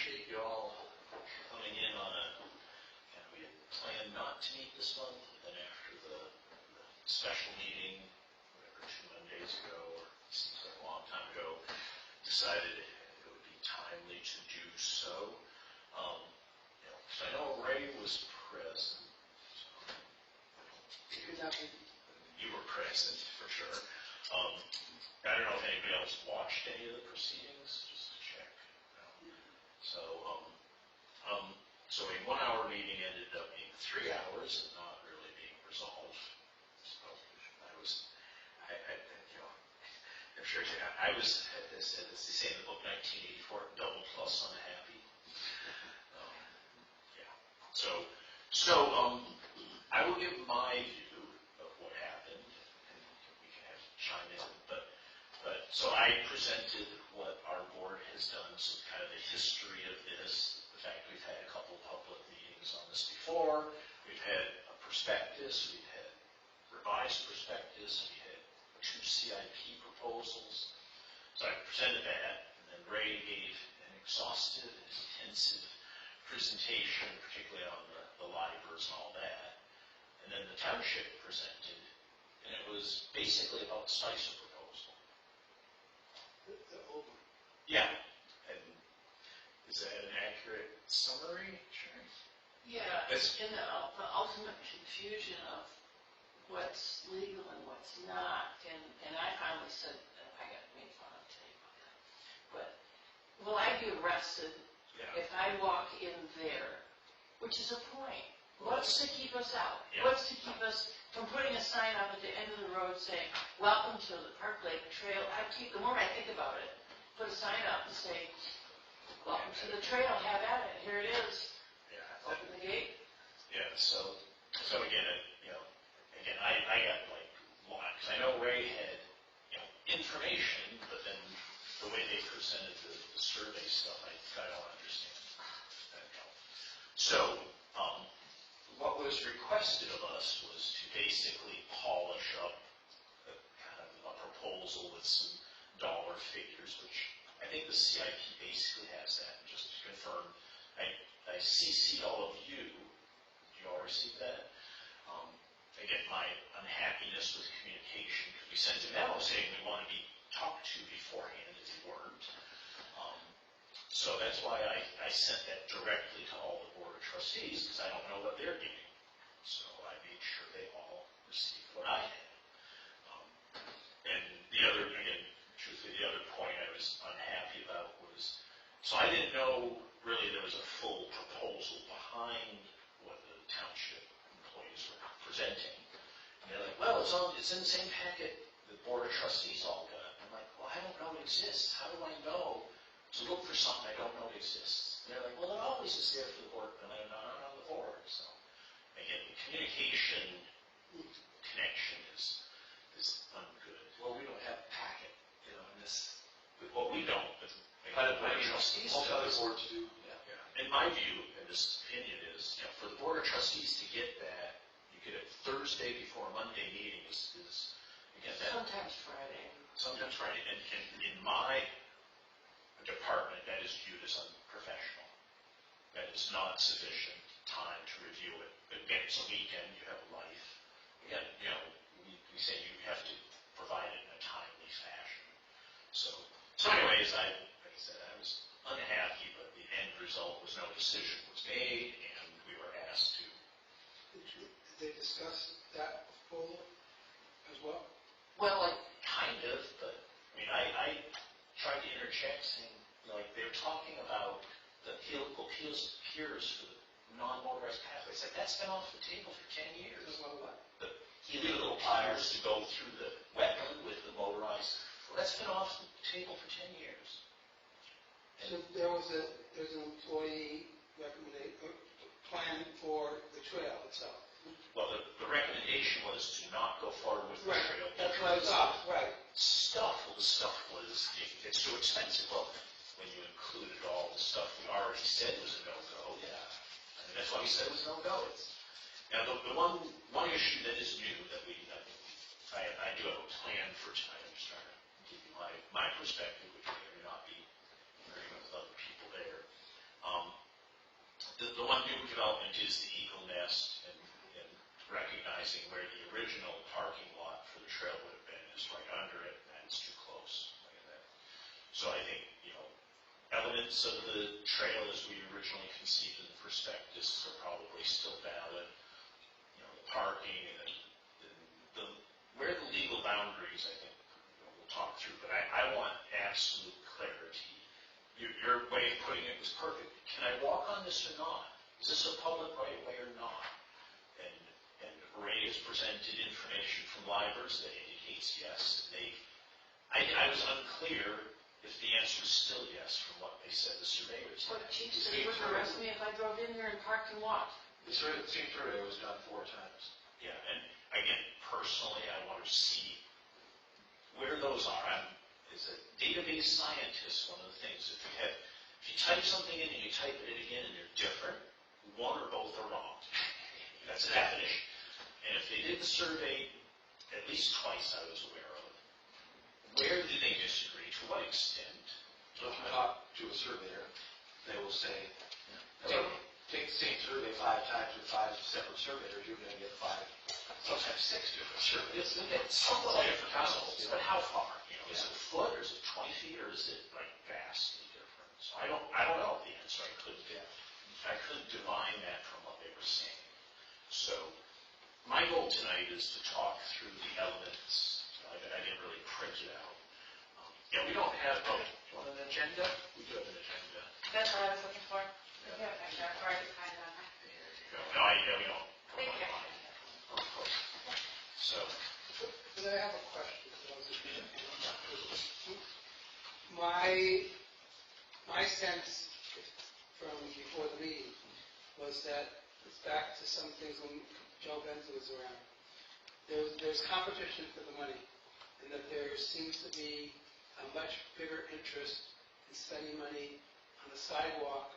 appreciate you all coming in on a, and we had planned not to meet this month, and then after the special meeting, whatever, 2 Mondays ago, or seems like a long time ago, decided it would be timely to do so. So I know Ray was present. You were present, for sure. I don't know if anybody else watched any of the proceedings, just to check. No. So a 1 hour meeting ended up being 3 hours and not really being resolved. So I'm sure I was, as they say in the book, 1984, double plus unhappy. So I will give my view of what happened, and we can have chime in. So I presented what our board has done, so kind of the history of this, the fact we've had a couple of public meetings on this before, we've had a prospectus, we've had revised prospectus, we had 2 CIP proposals. So I presented that, and then Ray gave an exhaustive and intensive presentation, particularly on the LIBORs and all that. And then the township presented, and it was basically about the Spicer proposal. Yeah. And is that an accurate summary? Sure. Yeah, it's in the ultimate confusion of what's legal and what's not. And I finally said, I got made fun of today about that. But will I be arrested if I walk in there? Which is a point. What's to keep us out? Yeah. What's to keep us from putting a sign up at the end of the road saying, welcome to the Park Lake Trail? The more I think about it, put a sign up and say, welcome to the trail, have at it, here it is. Yeah. Open the gate. Yeah, so again, I got like lost, because I know Ray had, information, but then the way they presented the survey stuff, I don't understand. So, what was requested of us was to basically polish up kind of a proposal with some dollar figures, which I think the CIP basically has that. And just to confirm, I CC'd all of you. Did you all receive that? Again, my unhappiness with communication, because we sent a memo saying we want to be talked to beforehand if you weren't. So that's why I sent that directly to all the Board of Trustees, because I don't know what they're getting. So I made sure they all received what I had. And the other, again, truthfully, the other point I was unhappy about was, so I didn't know really there was a full proposal behind what the township employees were presenting. And they're like, well, it's in the same packet the Board of Trustees all got. I'm like, well, I don't know it exists. How do I know to look for something I don't know exists? And they're like, well, it always is there for the board, but I'm not on the board. So again, the communication connection is ungood. Well, we don't have a packet, in this. Well, we don't, but the Board of Trustees All the other does. boards do. In my view, and this opinion is, for the Board of Trustees to get that, you get it Thursday before a Monday meeting is again, that. Sometimes Friday. And in my department, that is viewed as unprofessional. That is not sufficient time to review it. Again, it's a weekend, you have a life. Again, we say you have to provide it in a timely fashion. So anyways, like I said, I was unhappy, but the end result was no decision was made, and we were asked to. Did they discuss that proposal as well? Well, kind of, but I tried to interject saying, they were talking about the political peers for the non-motorized pathways. Like, that's been off the table for 10 years. What? The illegal tires to go through the wetland with the motorized, that's been off the table for 10 years. So there's an employee plan for the trail itself. Well, the recommendation was to not go forward with the trail. That's what I thought, right. The stuff was, it's too expensive. Well, when you included all the stuff we already said was a no-go, I mean, that's why we said it was a no-go. Now, the one issue that is new that I do have a plan for tonight. I'm just trying to give you my perspective, which may or may not be agreement with other people there. is the Eagle Nest, and recognizing where the original parking lot for the trail would have been is right under it, and it's too close. Look at that. So I think, elements of the trail as we originally conceived in the prospectus are probably still valid. The parking and the where the legal boundaries, I think, we'll talk through, but I want absolute clarity. Your way of putting it was perfect. Can I walk on this or not? Is this a public right of way or not? And Ray has presented information from libraries that indicates yes. I was unclear if the answer is still yes from what they said the surveyors What had. Chief said he wouldn't arrest me if I drove in there and parked and walked. The same survey was done 4 times. Yeah, and again, personally, I want to see where those are. As a database scientist, one of the things, if you type something in and you type it in again and they're different, one or both are wrong. That's a definition. And if they did the survey at least twice I was aware of, where did they disagree? To what extent? So if you talk to a surveyor, they will say, take the same survey 5 times with 5 separate surveyors, you're going to get 5, sometimes 6 different surveys. It's somewhat different households, but how far? Is it a foot, or is it 20 feet, or is it like vastly different? So I don't know the answer. I couldn't divine that from what they were saying. So my goal tonight is to talk through the elements. I didn't really print it out. We don't have, do you want an agenda? We do have an agenda. That's what I was looking for. Yeah, that's hard to find on that. There you go. No, we don't. Thank you. Of course. So, But I have a question. My sense from before the meeting was that it's back to some things when Joe Benza was around. There's competition for the money, and that there seems to be a much bigger interest in spending money on the sidewalk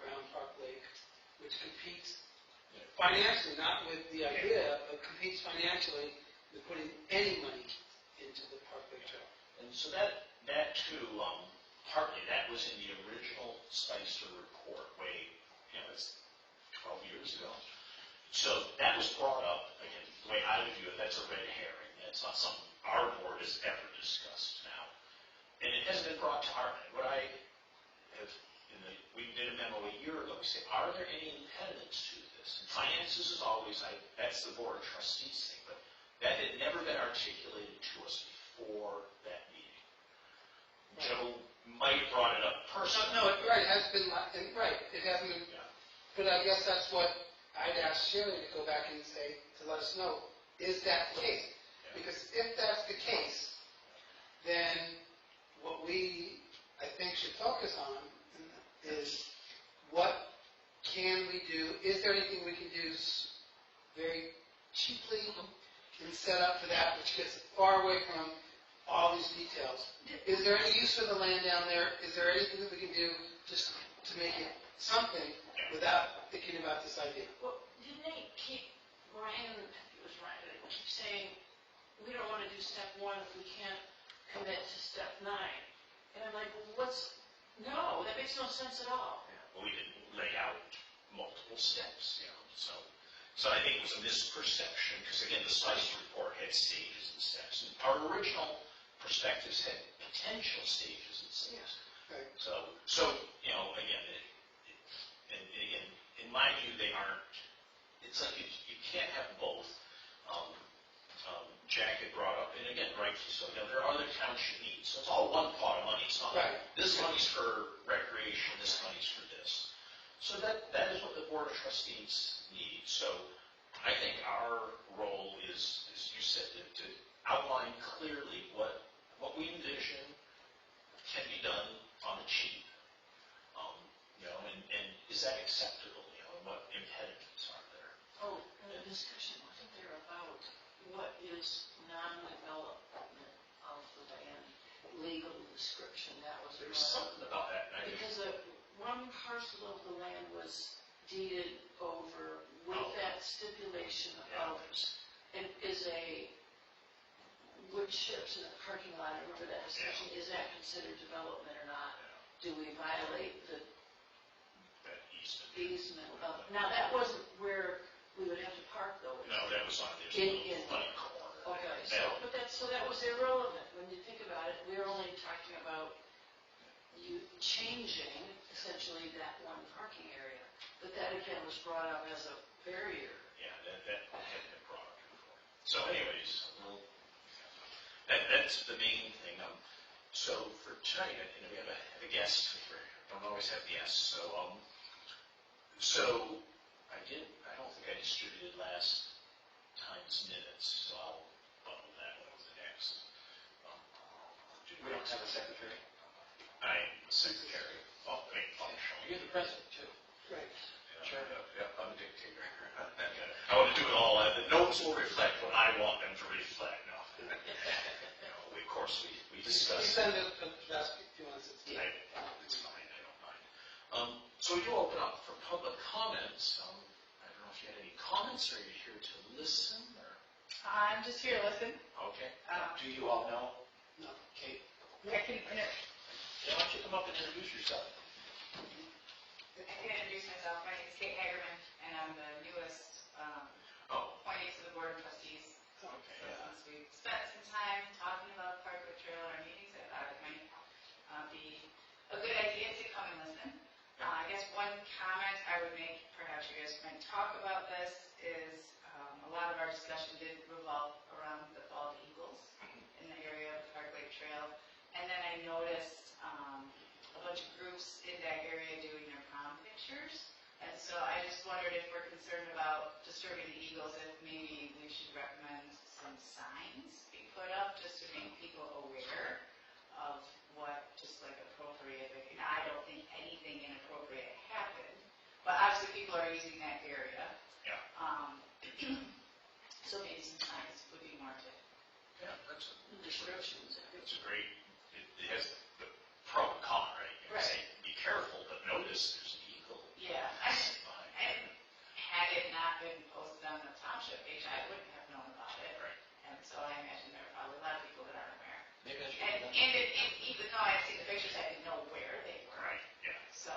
around Park Lake, which competes financially, not with the idea, but competes financially with putting any money into the Park Lake Trail. and so that too, partly that was in the original Spicer report it's 12 years ago. So that was brought up, again, the way I would view it, that's a red herring. That's not something our board has ever discussed now. And it hasn't been brought to our, what I have, we did a memo a year ago, we said, are there any impediments to this? And finances is always, that's the board of trustees thing, but that had never been articulated to us before that meeting. Joe might have brought it up personally. No, it has been, right, it hasn't been, but I guess that's what I'd ask Sherry to go back and say, to let us know, is that the case? Because if that's the case, then what we, I think, should focus on is what can we do? Is there anything we can do very cheaply and set up for that, which gets far away from all these details? Is there any use for the land down there? Is there anything that we can do just to make it something without thinking about this idea? Well, didn't they keep, Ryan, it was Ryan, they keep saying, we don't want to do step 1 if we can't commit to step 9. And I'm like, well, no, that makes no sense at all. Well, we didn't lay out multiple steps, So I think it was a misperception, because again, the Spicer report had stages and steps. And our original perspectives had potential stages and steps. Right. So again, and again, in my view, they aren't, it's like you can't have both. Jack had brought up, and again, rightfully so, there are other township needs. So it's all one pot of money. It's not like this money's for recreation, this money's for this. So that is what the Board of Trustees need. So I think our role is, as you said, to outline clearly what we envision can be done on the cheap. And is that acceptable? And what impediments are there? Oh, and the discussion wasn't there about what is non-development of the land, legal description, that was. There's something about that. Because one parcel of the land was deeded over with that stipulation of, it is a wood chips in the parking lot, I remember that discussion, is that considered development or not? Do we violate the easement of, now that wasn't where we would have to park though. No, that was on this In- little in- funny corner. Okay, Now, so that was irrelevant, when you think about it, we're only talking about you changing essentially that one parking area. But that again was brought up as a barrier. yeah, that hadn't been brought up before. So anyways, that's the main thing. So for tonight, we have a guest. We don't always have guests. So I don't think I distributed last time's minutes, so I'll bundle that one with the next. We don't have a secretary. I'm the secretary. Functional. You're the president, too. Right. Sure. Yeah, I'm a dictator. I want to do it all. The notes will reflect what I want them to reflect. No. Of course, we You discuss. send it to Vasky if you want to sit. It's fine. I don't mind. So we do open up for public comments. I don't know if you had any comments, or are you here to listen? Or I'm just here to listen. okay. Do you all know No. Kate? I can Why don't you come up and introduce yourself? introduce myself. My name is Kate Hagerman, and I'm the newest appointee to the Board of Trustees. Okay. Since we've spent some time talking about Parkwood Trail in our meetings, I thought it might be a good idea to come and listen. I guess one comment I would make, perhaps you guys might talk about this, is a lot of our discussion did revolve around the bald eagles in the area of the Parkway Trail. And then I noticed a bunch of groups in that area doing their prom pictures. And so I just wondered if we're concerned about disturbing the eagles, if maybe we should recommend some signs be put up just to make people aware of what just like appropriate, I don't think anything inappropriate happened, but obviously people are using that area. Yeah. So maybe some signs would be warranted. Yeah, that's Descriptions. a great. It has the pro and con, right? You Right. say be careful, but notice there's an eagle. Yeah, and had it not been posted on the township page, I wouldn't have known about it. Right. And so I imagine there are probably a lot of people that aren't aware. Maybe I should. And even though I see the pictures, I didn't know where they were. Right. Yeah. So,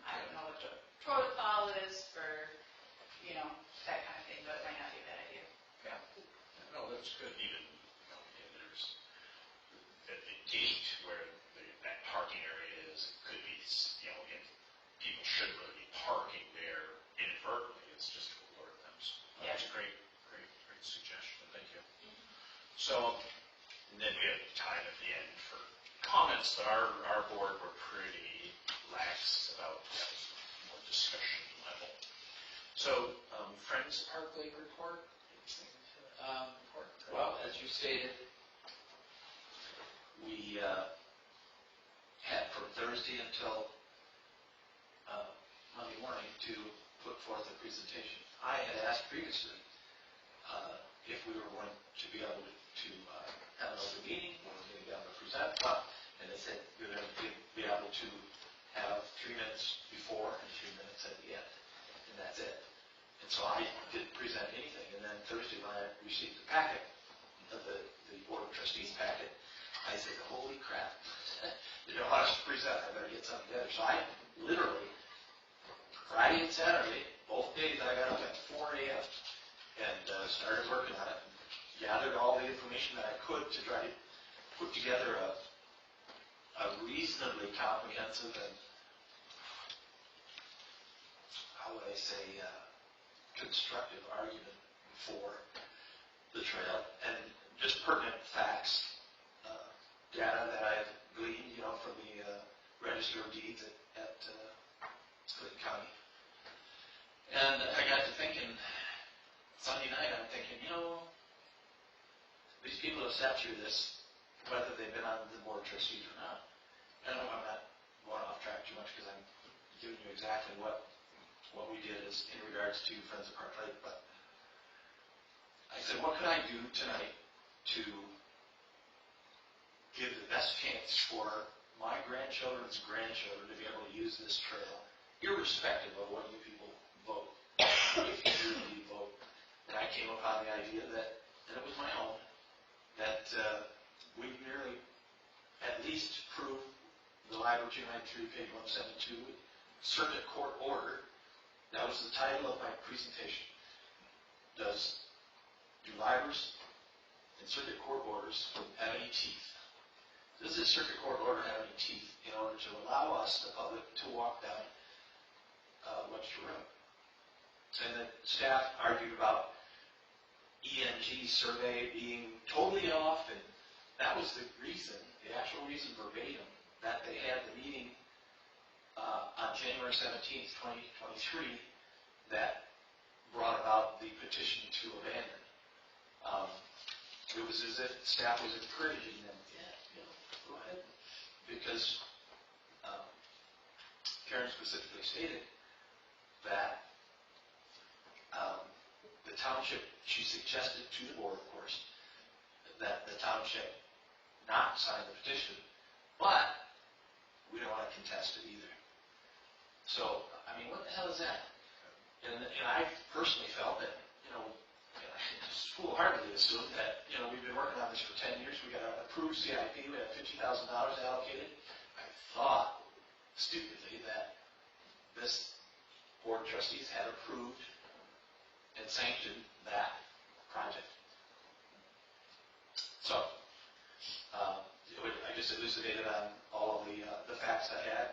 I don't know what the protocol is for, that kind of thing, but it might not be a bad idea. Yeah. No, that's good. Even there's at the gate where that parking area is. It could be again, people should really be parking there inadvertently. It's just to alert them. So that's a great suggestion. Thank you. So, and then we have time at the end for comments, but our board were pretty lax about more discussion level. So, Friends Park Lake report? Well, as you stated, we had from Thursday until Monday morning to put forth a presentation. I had asked previously if we were going to be able to have an open meeting, or we were going to be able to present. Well, and they said we're going to be able to have 3 minutes before and 3 minutes at the end, and that's it. And so I didn't present anything. And then Thursday, when I received the packet, the Board of Trustees packet, I said, holy crap, I was to present, I better get something together. So I literally, Friday and Saturday, both days, I got up at 4 a.m. and started working on it, and gathered all the information that I could to try to put together a reasonably comprehensive and, how would I say, constructive argument for the trail, and just pertinent facts, data that I've gleaned, from the Register of Deeds at Clinton County. And I got to thinking, Sunday night, I'm thinking, these people have sat through this, whether they've been on the Board of Trustees or not. I know I'm not going off track too much because I'm giving you exactly what we did is in regards to Friends of Park Lake, but I said, what could I do tonight to give the best chance for my grandchildren's grandchildren to be able to use this trail, irrespective of what you people vote, if you really vote. And I came upon the idea that, and it was my own, that we merely at least prove the Library 293, page 172, circuit court order, that was the title of my presentation. Do drivers and circuit court orders have any teeth? Does this circuit court order have any teeth in order to allow us, the public, to walk down Webster Road? And the staff argued about ENG survey being totally off, and that was the reason, the actual reason verbatim, that they had the meeting on January 17th, 2023, that brought about the petition to abandon. It was as if staff was encouraging them, go ahead. Because Karen specifically stated that the township, she suggested to the board, of course, that the township not sign the petition, but we don't want to contest it either. So, I mean, what the hell is that? And I personally felt that, just foolhardily assumed that, we've been working on this for 10 years, we got an approved CIP, we have $50,000 allocated. I thought, stupidly, that this board of trustees had approved and sanctioned that project. So, I just elucidated on all of the facts I had.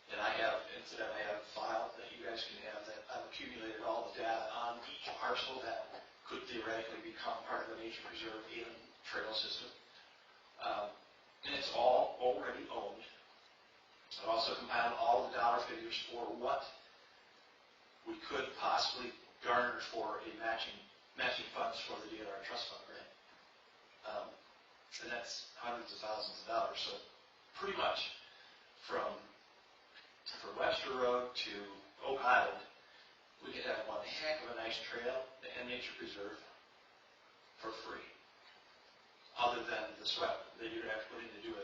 And I have, incidentally, I have a file that you guys can have that I've accumulated all the data on each parcel that could theoretically become part of the nature preserve and trail system. And it's all already owned. I've also compiled all the dollar figures for what we could possibly garner for a matching funds for the DNR trust fund grant. And that's hundreds of thousands of dollars. So pretty much from Webster Road to Oak Island, we could have one heck of a nice trail and nature preserve for free. Other than the sweat that you'd have to put in to do a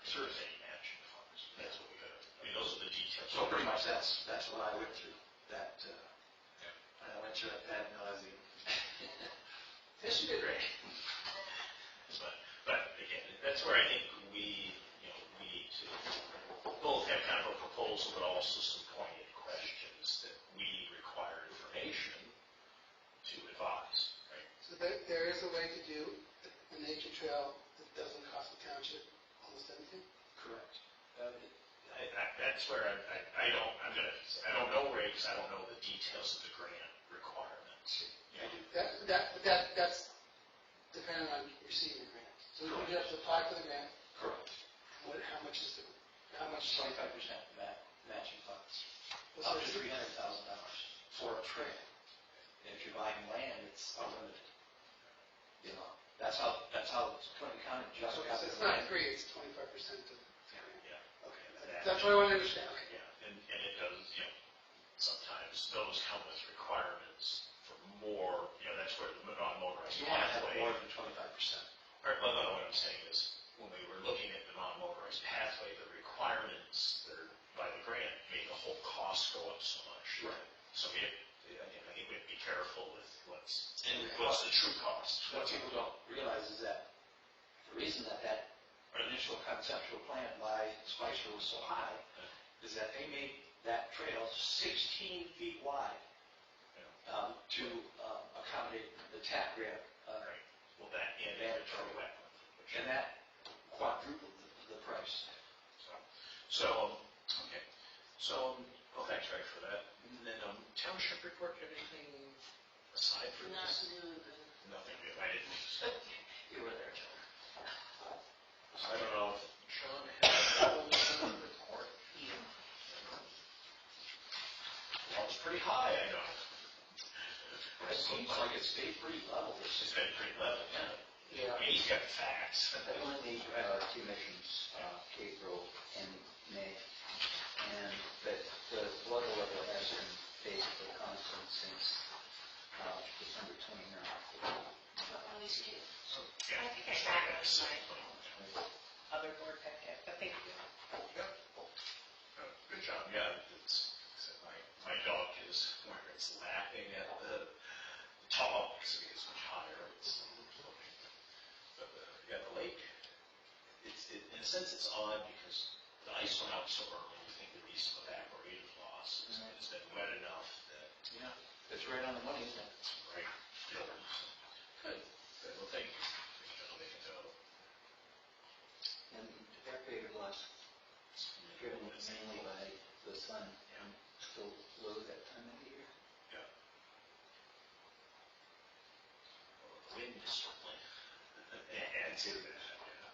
survey. Matching funds. That's what we got. I mean, those are the details. So pretty much that's what I went through. I went through it ad nauseum. Yes, you did, Ray. But again, that's where I think we need to both have kind of a proposal, but also some pointed questions that we require information to advise, right? So there is a way to do a nature trail that doesn't cost the township almost anything? Correct. That's where I don't know, Ray, because I don't know the details of the grant requirements. That's depending on receiving the grant. So you have to apply for the grant. Correct. How much is 25% matching funds. Up to $300,000 for a trail. And if you're buying land, it's unlimited. That's how Clinton County just So got it's their not land. free, it's 25% of. Yeah. Okay, that's what I want to understand. Okay. Yeah, and it does, sometimes those come with requirements for more, that's where the non-motorized You want to have pathway. more than 25%. Well, what I'm saying is, when we were looking at the non-motorized pathway, the requirements that are by the grant made the whole cost go up so much. Right. So I think we have to be careful with what's the true cost. What people don't realize is that the reason that initial conceptual plan by Spicer was so high is that they made that trail 16 feet wide to accommodate the TAP grant. Right. Well, that and mandatory wetland. And that quadrupled the price. Okay. Well, thanks, Ray, for that. And then township report, anything aside from Not this? new, Nothing new. I didn't. you were there, John. I don't know if Sean has a report. Well, it's pretty high, I know. It seems like it stayed pretty level. It's been pretty level, yeah. Yeah. I mean, he's got the facts. We only need two missions, April and May, and but the flood level has been basically constant since December 29th. All these kids. Yeah. I think I got it on my other board packet, but thank you. Good job. Yeah, my dog is where it's lapping at the top because it gets much higher. But the lake, in a sense, it's odd because the ice went out so early. You think there'd be some evaporative loss has been wet enough that, Yeah, it's right on the money, isn't it? right, good. Good, well, thank you. I'll make a note. And evaporator loss driven mainly by the sun and still low that time of the year. Yeah. Well, the wind is certainly adds to that, yeah.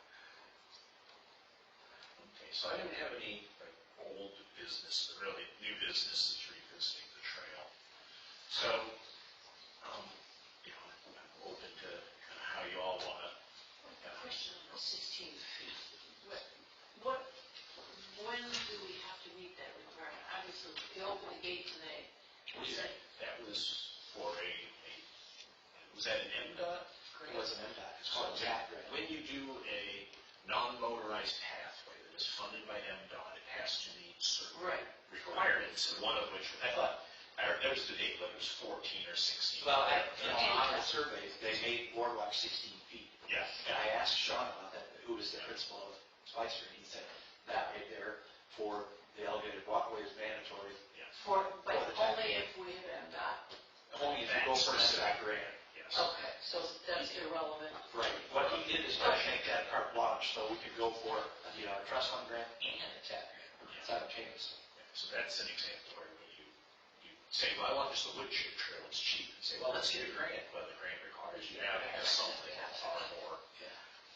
Okay, so I didn't have any like old business, but really new business is revisiting the trail. So, I'm open to kind of how you all want to. Question on the 16 feet. When do we have to meet that requirement? Obviously, we opened the gate today. That was for was that an MDOT? It was an MDOT, it's called a TAP grant. When you do a non-motorized pathway that is funded by MDOT, it has to meet certain requirements, and one of which, I thought, there's the date, whether it was 14 or 16. Well, on the survey, they made boardwalk 16 feet. Yeah. And I asked Sean about that, who was the principal of Spicer, and he said, that right there for the elevated walkway is mandatory. But only if we have MDOT. Only if you go for that grant. Yes. Okay, so that's irrelevant. Right. What he did is try to make that carte blanche, so we could go for the trust fund grant and a TAP grant simultaneously. So that's an example where you say, well, I want just a wood chip trail, it's cheap. And say, well, let's get a grant. Well, the grant requires you now to have something far more,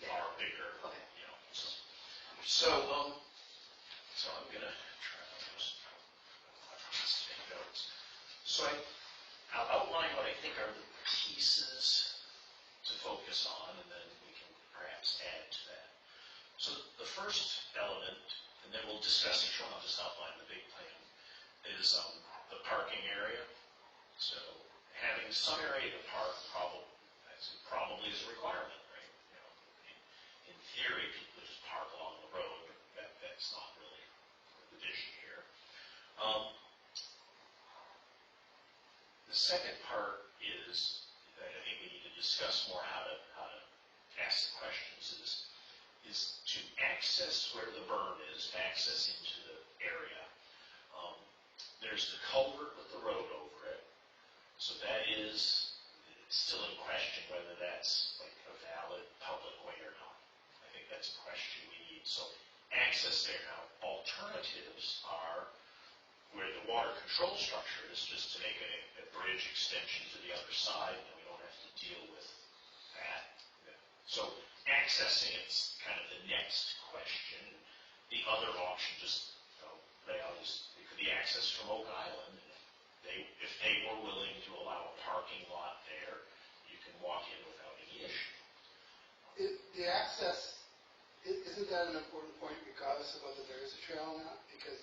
far bigger, So I'm going to try to just take notes. So I'll outline what I think are the pieces to focus on, and then we can perhaps add to that. So the first element, and then we'll discuss each one, I'll just outline the big plan, is the parking area. So having some area to park probably is a requirement, right? In theory, people just park along the road, but that's not really the vision here. The second part is that I think we need to discuss more how to ask the questions is to access where the berm is, access into the area. There's the culvert with the road over it, so that is still in question whether that's like a valid public way or not. I think that's a question we need. So access there now. Alternatives are where the water control structure is, just to make a bridge extension to the other side, and we don't have to deal with that. So accessing it's kind of the next question. The other option just lay out is it could be access from Oak Island. If they were willing to allow a parking lot there, you can walk in without any issue. The access, isn't that an important point regardless of whether there is a trail or not? Because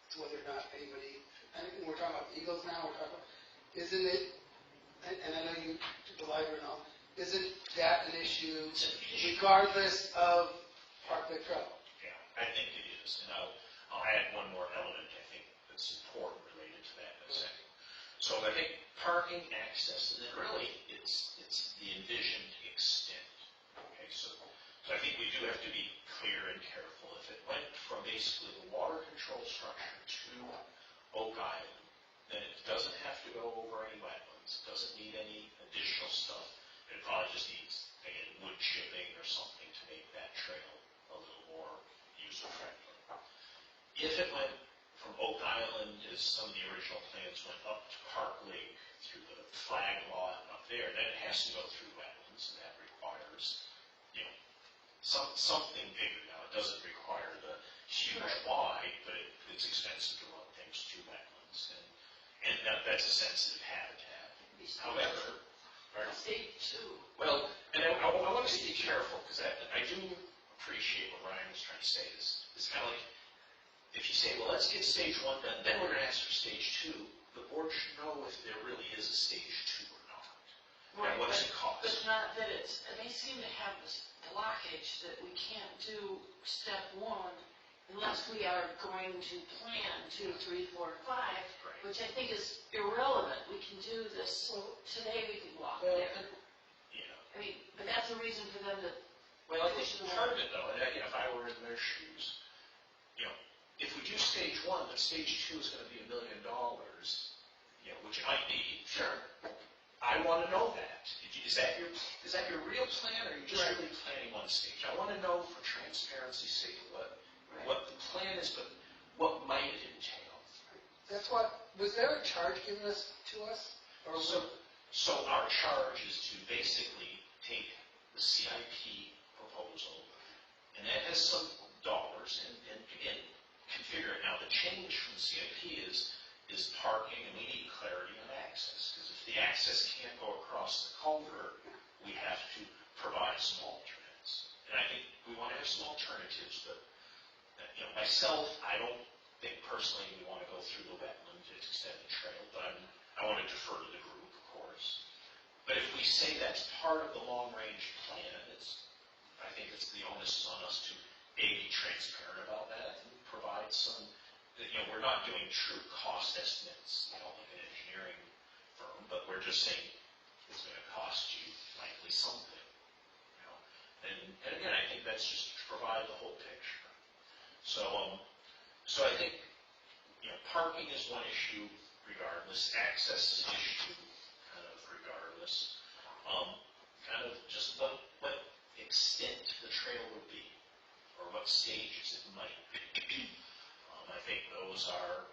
it's whether or not anybody, I think we're talking about Eagles now, isn't it, and I know you belabor and all, isn't that an issue regardless of Parkway Trail? Yeah, I think it is. And I'll add one more element I think that's important related to that in a second. So I think parking, access, and then really it's the envisioned extent. Okay, so I think we do have to be clear and careful. If it went from basically the water control structure to Oak Island, then it doesn't have to go over any wetlands. It doesn't need any additional stuff. It probably just needs, again, wood chipping or something to make that trail a little more user-friendly. If it went from Oak Island, as some of the original plans went up to Park Lake through the flag lot up there, then it has to go through wetlands, and that requires, something bigger. Now, it doesn't require the huge wide, but it's expensive to run things through wetlands, and that's a sensitive habitat. However, Stage 2. well, and I want to be careful, because I do appreciate what Ryan was trying to say. It's kind of like, if you say, well, let's get stage 1 done, then we're going to ask for stage 2, the board should know if there really is a stage 2 or not. Right, and what does it cost? But not that they seem to have this blockage that we can't do step 1 unless we are going to plan 2, 3, 4, 5, which I think is irrelevant. We can do this, so today we can walk there. I mean, but that's a reason for them to Well, I think part of it, though, and if I were in their shoes, if we do stage one, but stage two is gonna be $1 million, you know, which it might be, sure. I wanna know that. Is that your real plan, or are you just Right. really planning one stage? I wanna know for transparency's sake what the plan is, but what might it entail? That's what, was there a charge given to us? Or was So our charge is to basically take the CIP proposal, and that has some dollars, and again, configure it. Now, the change from the CIP is parking, and we need clarity on access, because if the access can't go across the culvert, we have to provide some alternates. And I think we want to have some alternatives, but, you know, myself, I don't think personally we want to go through the wetland to extend the trail, but I want to defer to the group, of course. But if we say that's part of the long-range plan, I think the onus is on us to, A, be transparent about that, and provide some, you know, we're not doing true cost estimates, you know, like an engineering firm, but we're just saying it's going to cost you likely something, you know. And again, I think that's just to provide the whole picture. So I think, you know, parking is one issue regardless, access is an issue kind of regardless. Kind of just what extent the trail would be, or what stages it might be. I think those are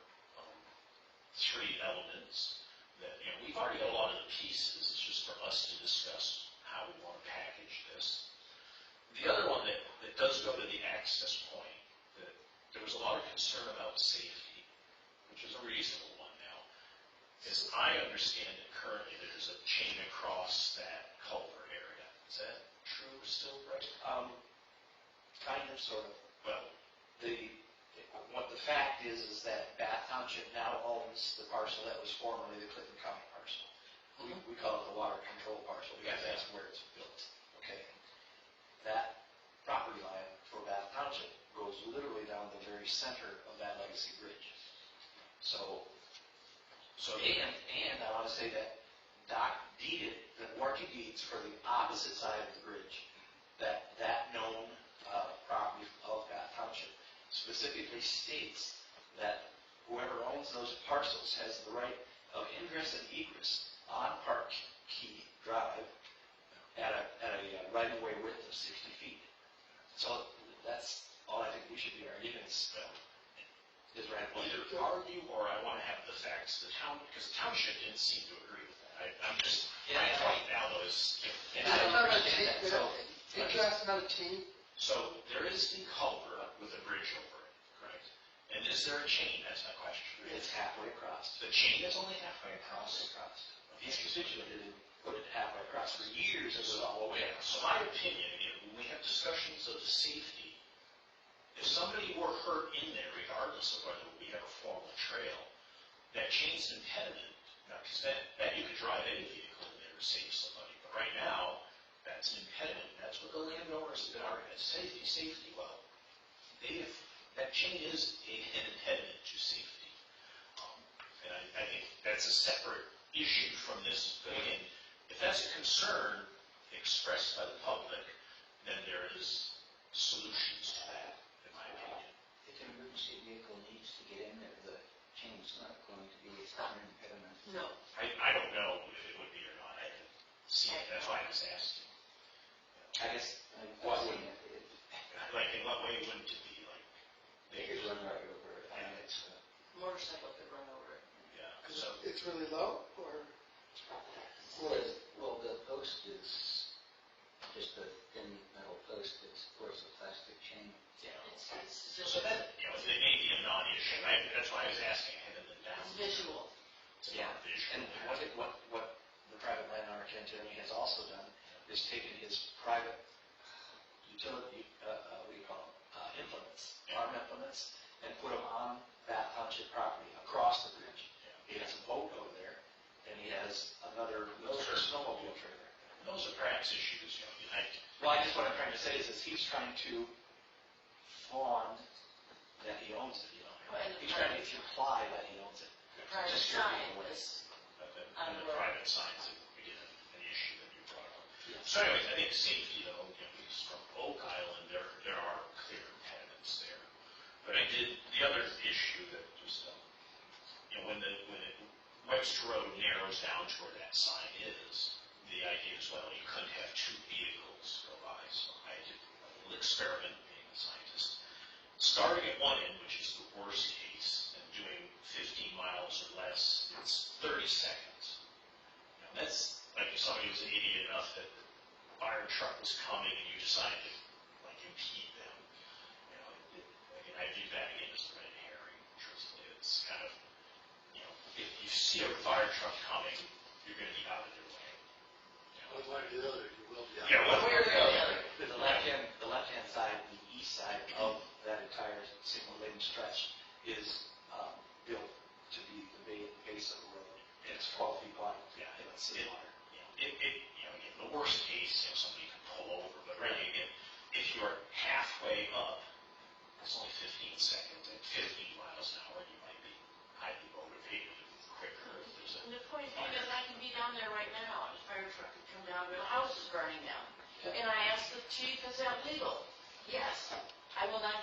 three elements that, you know, we've already got a lot of the pieces. It's just for us to discuss how we want to package this. The other one that does go to the access point, that there was a lot of concern about safety, which is a reasonable one now. As I understand it currently, there's a chain across that culvert area. Is that true still, right? Kind of, sort of. Well, What the fact is that Bath Township now owns the parcel that was formerly the Clinton County parcel. We call it the water control parcel because that's where it's built, okay? That property line for Bath Township goes literally down the very center of that legacy bridge. And I want to say that Doc deeded the warranty deeds for the opposite side of the bridge, that known property of Bath Township specifically states that whoever owns those parcels has the right of ingress and egress on Park Key Drive at a right-of-way width of 60 feet. So that's all I think we should be arguing is right. Either argue or I want to have the facts. Because the township didn't seem to agree with that. I'm just, my point now though is, And I understand that, so. Did you ask about a chain? So there is the culvert with a bridge over it, correct? And is there a chain? That's my question. It's halfway across. The chain is only halfway across. He's constituted and put it halfway across for years. So my opinion, again, when we have discussions of safety, if somebody were hurt in there, regardless of whether we have a formal trail, that chain's an impediment. Because that you could drive any vehicle in there to save somebody. But right now, that's an impediment. That's what the landowners have been arguing. Safety. Well, that chain is an impediment to safety. And I think that's a separate issue from this. But again, if that's a concern expressed by the public, then there is solutions to that, in my opinion. If an emergency vehicle needs to get in there, the chain's not going to be an impediment. No. I don't know if it would be or not. I haven't seen it. That's why I was asking. I guess, What would Like, in what way wouldn't it be? Like, they could run right over it? I mean, it's, Motorcycle could run over it. yeah. So It's really low, or? well, the post is just a thin metal post that supports a plastic chain. Yeah. It's So that, you know, it may be a non-issue. That's why I was asking him and then down. It's visual. It's yeah. not visual. And what the private landowner, Ken Tierney, has also done is taken his private utility, what do you call them, implements, farm implements, and put them on Bath Township property across the bridge. He has a boat over there, and he has another snowmobile trailer. Those are perhaps issues, you know, Well, I guess what I'm trying to say is he's trying to flaunt that he owns it, you know. Right. He's trying to imply that he owns it. The private Just sign your way. was, and the private signs that we get an issue that you brought up. So anyways, I think safety though, you know, because from Oak Island, there are clear impediments there. But I did, the other issue that was, when Webster Road narrows down to where that sign is, the idea is, well, you couldn't have two vehicles go by, so I did a little experiment being a scientist. Starting at one end, which is the worst case, and doing 15 miles or less, it's 30 seconds. That's like if somebody was an idiot enough that the fire truck was coming and you decided to like impede them. I view that again as a red herring, truthfully. It's kind of, if you see a fire truck coming, you're going to be out of their way. One way or the other, you will be out. Yeah, one way or the other. The left-hand side, the east side of that entire single lane stretch is built to be the base of the road. And it's 12 feet wide. Yeah, it's again, the worst case, somebody can pull over, but right, again, if you're halfway up, it's only 15 seconds, at 15 miles an hour, you might be highly motivated to move quicker. If there's a And the point being is I can be down there right now, and a fire truck could come down, but the house is burning down. And I asked the chief, is that legal? Yes,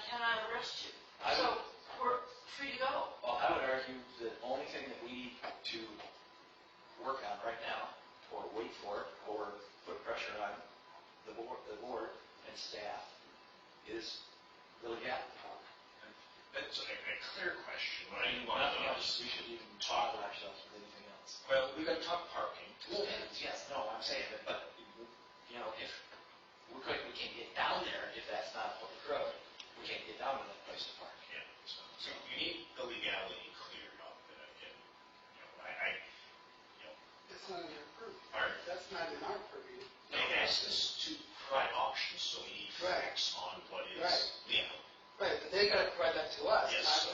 cannot arrest you. So we're free to go. Well, I would argue the only thing that we need to work on right now, or wait for, or put pressure on the board and staff, is the legality. That's a clear question. What I didn't want to know is We should even talk about ourselves with anything else. well, we've got to talk parking. Yes, no, I'm saying that, but, if we can't get down there if that's not a public road. We can't get down to that place to park. Yeah. So you need the legality cleared up. And again, It's not in your purview. Pardon? That's not in our purview. they asked us to provide options, so we need facts on what is Right. legal. Right, but they gotta provide that to us, Yes.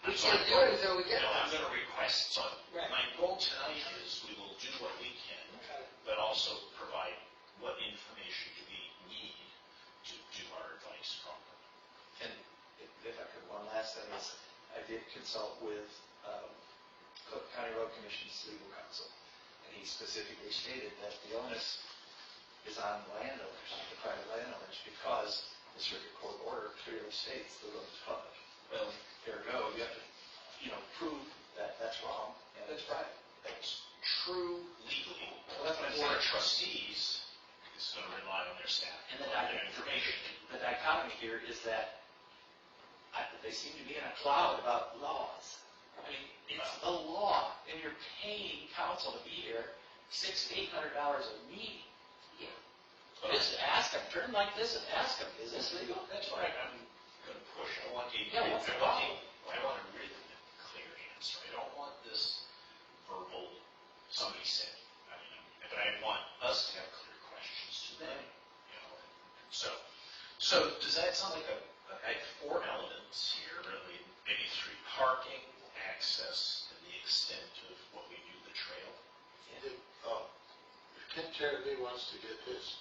we can't do it until we get I'm that. going to request, so Right. my goal tonight is we will do what we can, but also provide what information do we need to do our advice properly. And if I could, one last thing is, I did consult with Cook County Road Commission's legal counsel, and he specifically stated that the onus is on landowners, the private landowners, because the circuit court order clearly states the road is public. Well, there we go, you have to, prove that that's wrong, and it's private. That's true legally. Well, that's what I'm The Board of saying. Trustees is going to rely on their staff And for the that information. dichotomy here is that they seem to be in a cloud about laws. I mean, it's the law, and you're paying council to be here $600 to $800 a meeting. Just ask them, turn like this and ask them, is this legal? That's why I'm going to push. I want what's the problem? I want a really clear answer. I don't want this verbal, somebody said. But I want us to have clear questions to them. So does that sound like I have four elements here, really? Maybe three: parking, access, and the extent of what we do the trail. If Ken Terry wants to get his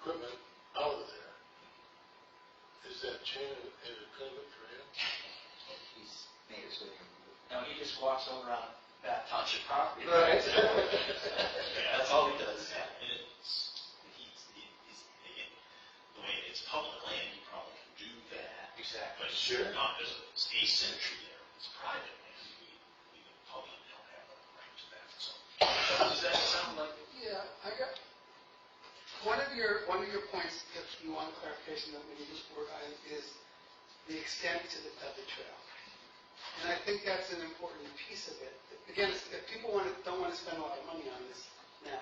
equipment out of there, is that chain of equipment for him? He's made his way from No, he just walks over on that township property. Right. That's all he does. And the way it's public land, you probably can do that. Exactly. But it's not, there's asymmetry there. It's private land. We the public don't have a right to that. So does that sound like? Yeah, I got, one of your points, if you want clarification that we need to work on, is the extent of the trail. And I think that's an important piece of it. Again, if people don't want to spend a lot of money on this now,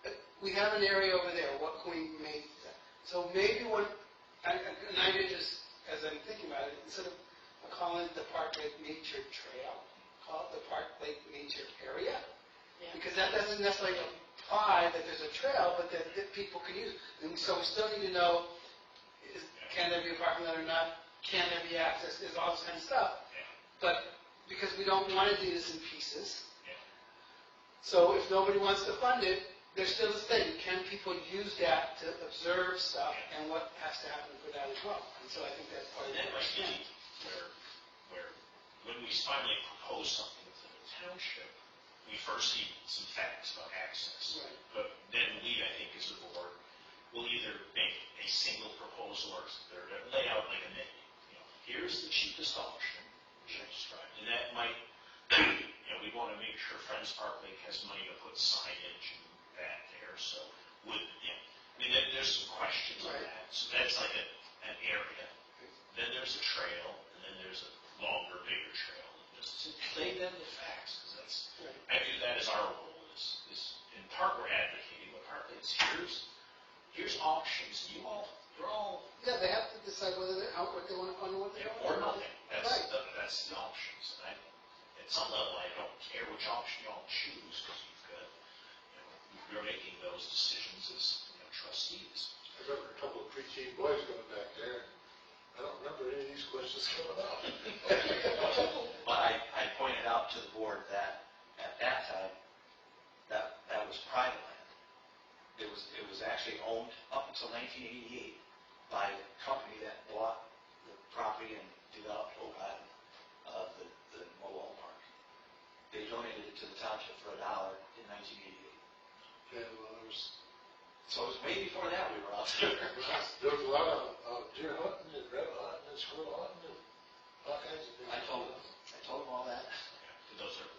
but we have an area over there, what can we make that? So maybe and I did just, as I'm thinking about it, instead of calling it the Park Lake Nature Trail, call it the Park Lake Nature Area. Yeah. Because that doesn't necessarily imply that there's a trail, but that people can use. And so we still need to know, can there be a parking lot or not? Can there be access? Is all this kind of stuff. But because we don't want to do this in pieces, so if nobody wants to fund it, there's still this thing, can people use that to observe stuff, and what has to happen for that as well? And so I think that's part of And that the might be question. where when we finally propose something within the township, we first need some facts about access. Right. But then we, I think, as a board, will either make a single proposal or lay out like a menu. Here's the Friends Park Lake has money to put signage and that there, so would, I mean, there's some questions on that. So that's like an area. Then there's a trail, and then there's a longer, bigger trail. Just to lay them the facts, because that's, I view that as our role, is in part we're advocating, but partly it's here's options. You're all, Yeah, they have to decide whether they, what they want to fund and what they don't. or nothing. That's Right. that's the options. And at some level, I don't care which option y'all choose, because you've got, you're making those decisions as trustees. I remember a couple of preteen boys going back there, and I don't remember any of these questions coming up. But I pointed out to the board that at that time, that was private land. It was actually owned up until 1988 by the company that bought the property and developed Oak Island, the mobile park. They donated it to the township for $1 in 1988. Yeah, well, So it was way before that we were out there. there was a lot of deer hunting and rabbit hunting and squirrel hunting and all kinds of things. I told them all that. But those are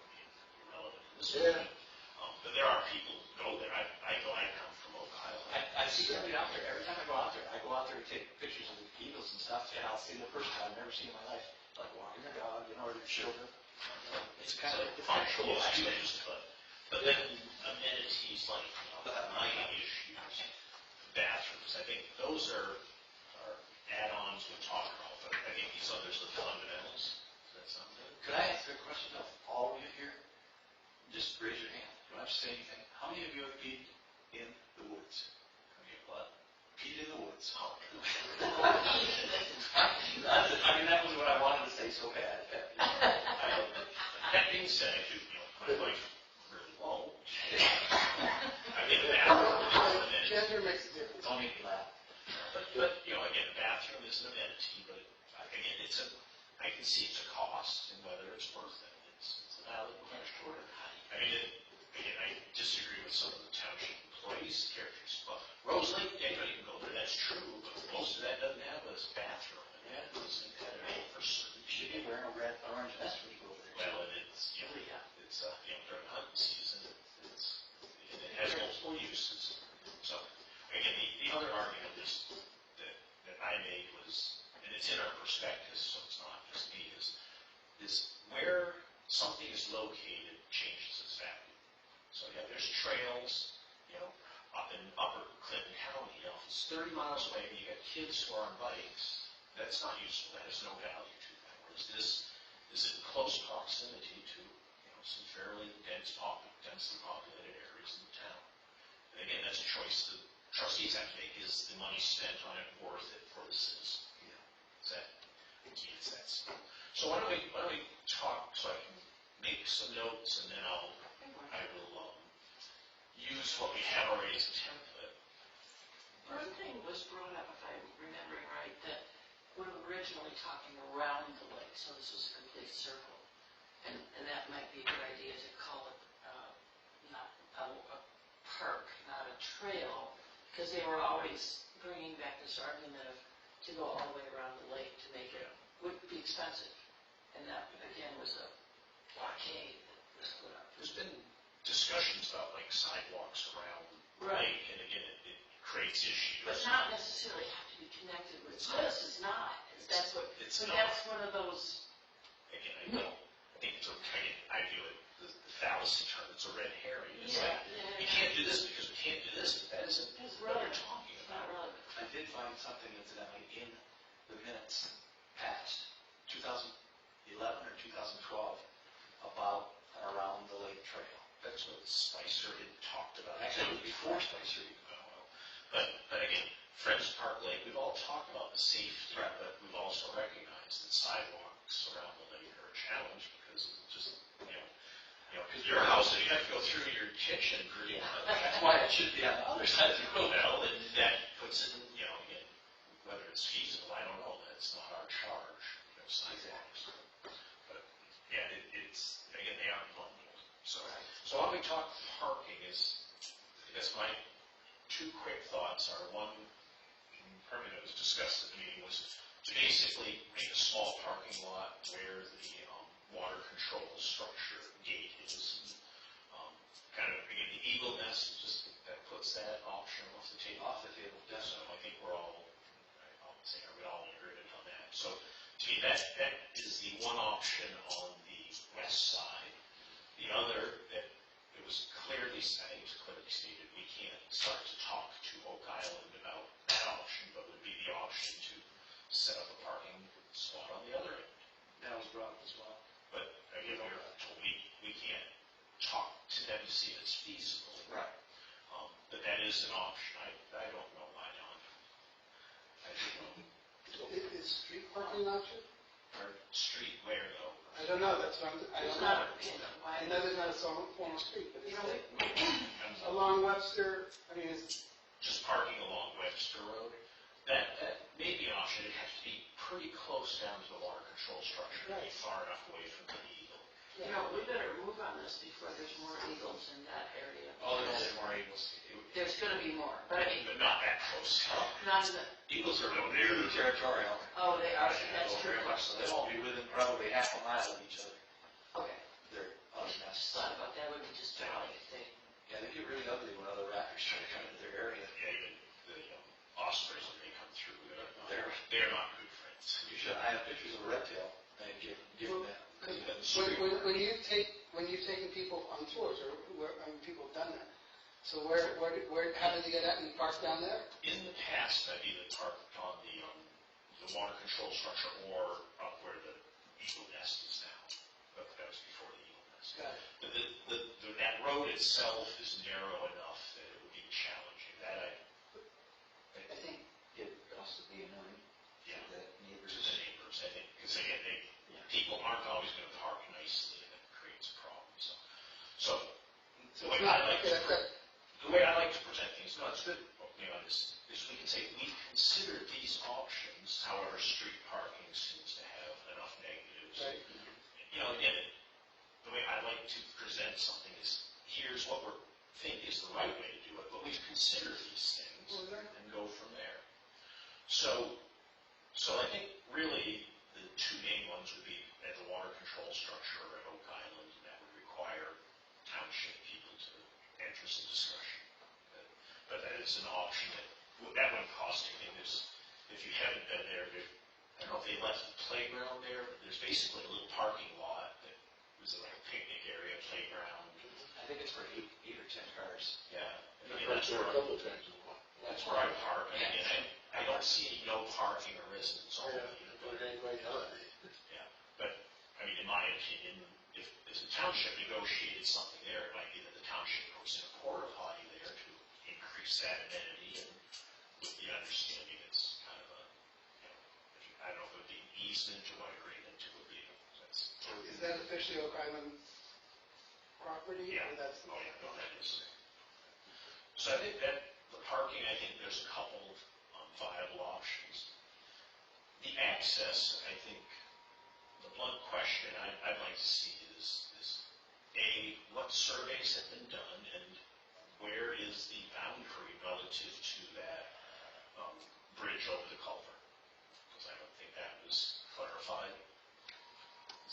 irrelevant in this Yeah. meeting. But there are people who go there. I come from Oak Island. I see them out there. Every time I go out there to take pictures of the eagles and stuff, and I'll see the person I've never seen in my life, like walking their dog, or their children. It's kind of functional issues, but then amenities like lighting issues, bathrooms, I think those are add-ons we talk about, but I think these others are the fundamentals. Does that sound good? Could I ask a question of all of you here? Just raise your hand. You don't have to say anything. How many of you have peed in the woods? Okay, what? Peed in the woods. Oh, I mean, that was what I wanted to say so bad. that being said, I do, my wife really won't. I think a bathroom is an amenity. Gender makes a difference. Don't make me laugh. But again, a bathroom is an amenity, but again, I can see it's a cost and whether it's worth it. It's a valid question. I mean, again, I disagree with some of the township employees' characters. Well, Rose Lake, anybody can go there, that's true, but most of that doesn't have a bathroom. And that is impediment for certain. You should be wearing a red orange vest when you go over there. Well, and it's, during hunting season, it has multiple uses. So, again, the other argument is that I made was, and it's in our prospectus, so it's not just me, is where something is located changes its value. So, yeah, there's trails, up in Upper Clinton County, if it's 30 miles away and you got kids who are on bikes, that's not useful, that has no value to them. Whereas this is in close proximity to, some fairly densely populated areas in the town. And again, that's a choice the trustees have to make, is the money spent on it worth it for the citizen? Yes, that's. So why don't we talk, so I can make some notes, and then I will use what we have already as a template. One thing was brought up, if I'm remembering right, that we're originally talking around the lake, so this was a complete circle. And that might be a good idea to call it not a park, not a trail, because they were always bringing back this argument of to go all the way around the lake to make it, would be expensive. And that, again, was a blockade that was put up. There's been discussions about like sidewalks around the lake, and again, it creates issues. But not necessarily have to be connected with this, it's not. That's what, It's so not. that's one of those, Again, I think it's okay. I view it, the fallacy term, it's a red herring. It's like, you can't do this because we can't do this, but that isn't It's what we're relevant. talking It's not about. relevant. I did find something incidentally in the minutes past 2011 or 2012 about and around the lake trail. That's what Spicer had talked about. Actually, it was before Spicer. But again, Friends Park Lake, we've all talked about the safety, Right. but we've also recognized that sidewalks around the lake are a challenge because of just, because your house, if you have to go through your kitchen, That's why it should be on the other side of the road. well, and that puts it, again, whether it's feasible, I don't know, that's not our charge, sidewalks. But, yeah, it's, again, they aren't bundled. So when we talk parking is, I guess my two quick thoughts are, one, permit that was discussed at the meeting was to basically make a small parking lot where the water control structure gate is. kind of, again, the Eagle Nest, just, that puts that option off the table. Off the table, So I think we're all, I'll say, are we all in agreement on that? So to me, that is the one option on the west side. The other, that it was clearly, I think it was clearly stated, we can't start to talk to Oak Island about that option, but would be the option to set up a parking spot on the other end. that was brought up as well. But again, we're told we can't talk to them to see if it's feasible. Right. But that is an option. I don't know why not. I don't know. Is street parking an option? Or street where though? I don't know, that's what I It's don't not, know. why, I know there's not a formal street, but you it's know, along Webster, I mean, it's, Just parking along Webster Road, that may be an option. It'd have to be pretty close down to the water control structure to be Right. far enough away from the Eagle. you know, we better move on this before there's more eagles in that area. Oh, there's more Eagles. There's gonna be more, but I mean, But not that close. not in the, Eagles are no They're near. territorial. oh, they are, that's Well, true. very much so. They won't be within probably half a mile of each other. Okay, They're on the nest. thought about that would be just jolly if they, Yeah, they get really ugly when other raptors try to come into their area. Yeah, even the ospreys when they come through, they're not good friends. You should, I have pictures of a red tail and give them that. when you've taken people on tours, or people have done that, so how did you get out and park down there? In the past, I've either parked on the water control structure or up where the Eagle Nest is now. But that was before the Eagle Nest. Got it. But that road itself is narrow enough that it would be challenging. That I think it would also be annoying yeah, to the to neighbors. the neighbors, I think, because again, people aren't always going to park nicely, and it creates a problem. So the way I like to present things, no, it's good. Is we can say we've considered these options. However, street parking seems to have enough negatives. Right. Again, the way I like to present something is here's what we think is the right way to do it, but we've considered these things and go from there. So I think really the two main ones would be at the water control structure at Oak Island, and that would require township people to enter some discussion. But that is an option that wouldn't cost anything. If you haven't been there, I don't know if they left the playground there, but there's basically a little parking lot that was like a picnic area, playground. I think it's for 8 or 10 cars. Yeah. I've heard there a couple of times in a while. That's where I park, and again, I don't see any no parking or residence only. But it ain't right now. Yeah, but, in my opinion, if the township negotiated something there, it might be that the township puts in a porta potty there to increase that amenity, and with the understanding it's kind of a, I don't know if it would be an easement or what agreement it would be. Is that officially Oak Island property? Yeah. Or that's? Oh, yeah, no, that is. So I think that the parking, I think there's a couple of viable options. The access, I think, the blunt question I'd like to see is A, what surveys have been done, and where is the boundary relative to that bridge over the culvert? Because I don't think that was clarified.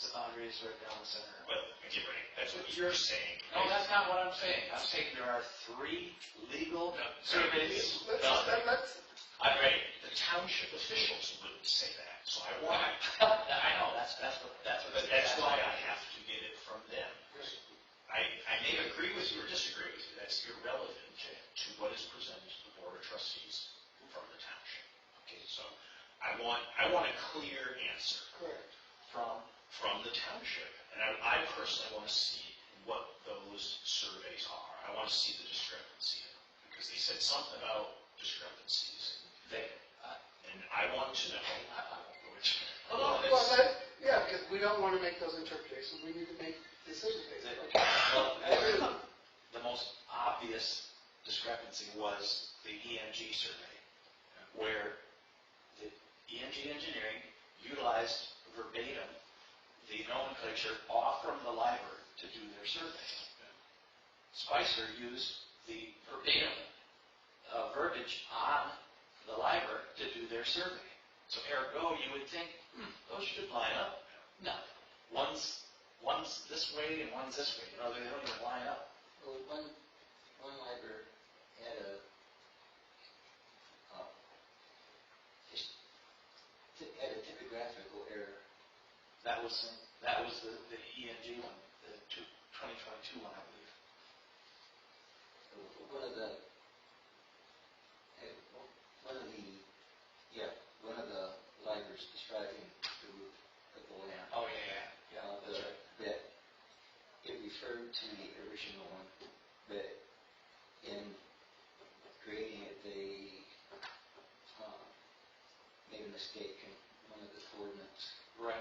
The boundary is right down the center. Well, again, right, that's what you're saying. No, that's not what I'm saying. I'm saying there are 3 legal surveys done. I'm ready. The township officials wouldn't say that, so I want. I know, that's why I have to get it from them. I may agree with you or disagree with you. That's irrelevant to what is presented to the Board of Trustees from the township. Okay, so I want a clear answer. Correct. From the township, and I personally want to see what those surveys are. I want to see the discrepancy in them, because they said something about discrepancies. And I want to know which. Because we don't want to make those interpretations, we need to make decisions based on it. Well, the most obvious discrepancy was the ENG survey, where the ENG engineering utilized verbatim the nomenclature off from the library to do their survey. Spicer used the verbatim verbiage on the library to do their survey. So ergo, you would think, those should line up. No. One's this way and one's this way. They don't even line up. Well, one library had had a typographical error. That was the ENG one, the 2022 one, I believe. One of the, one of the libraries describing the roof of the lamp. Oh, yeah, that's right. That it referred to the original one, but in creating it, they made a mistake in one of the coordinates. Right,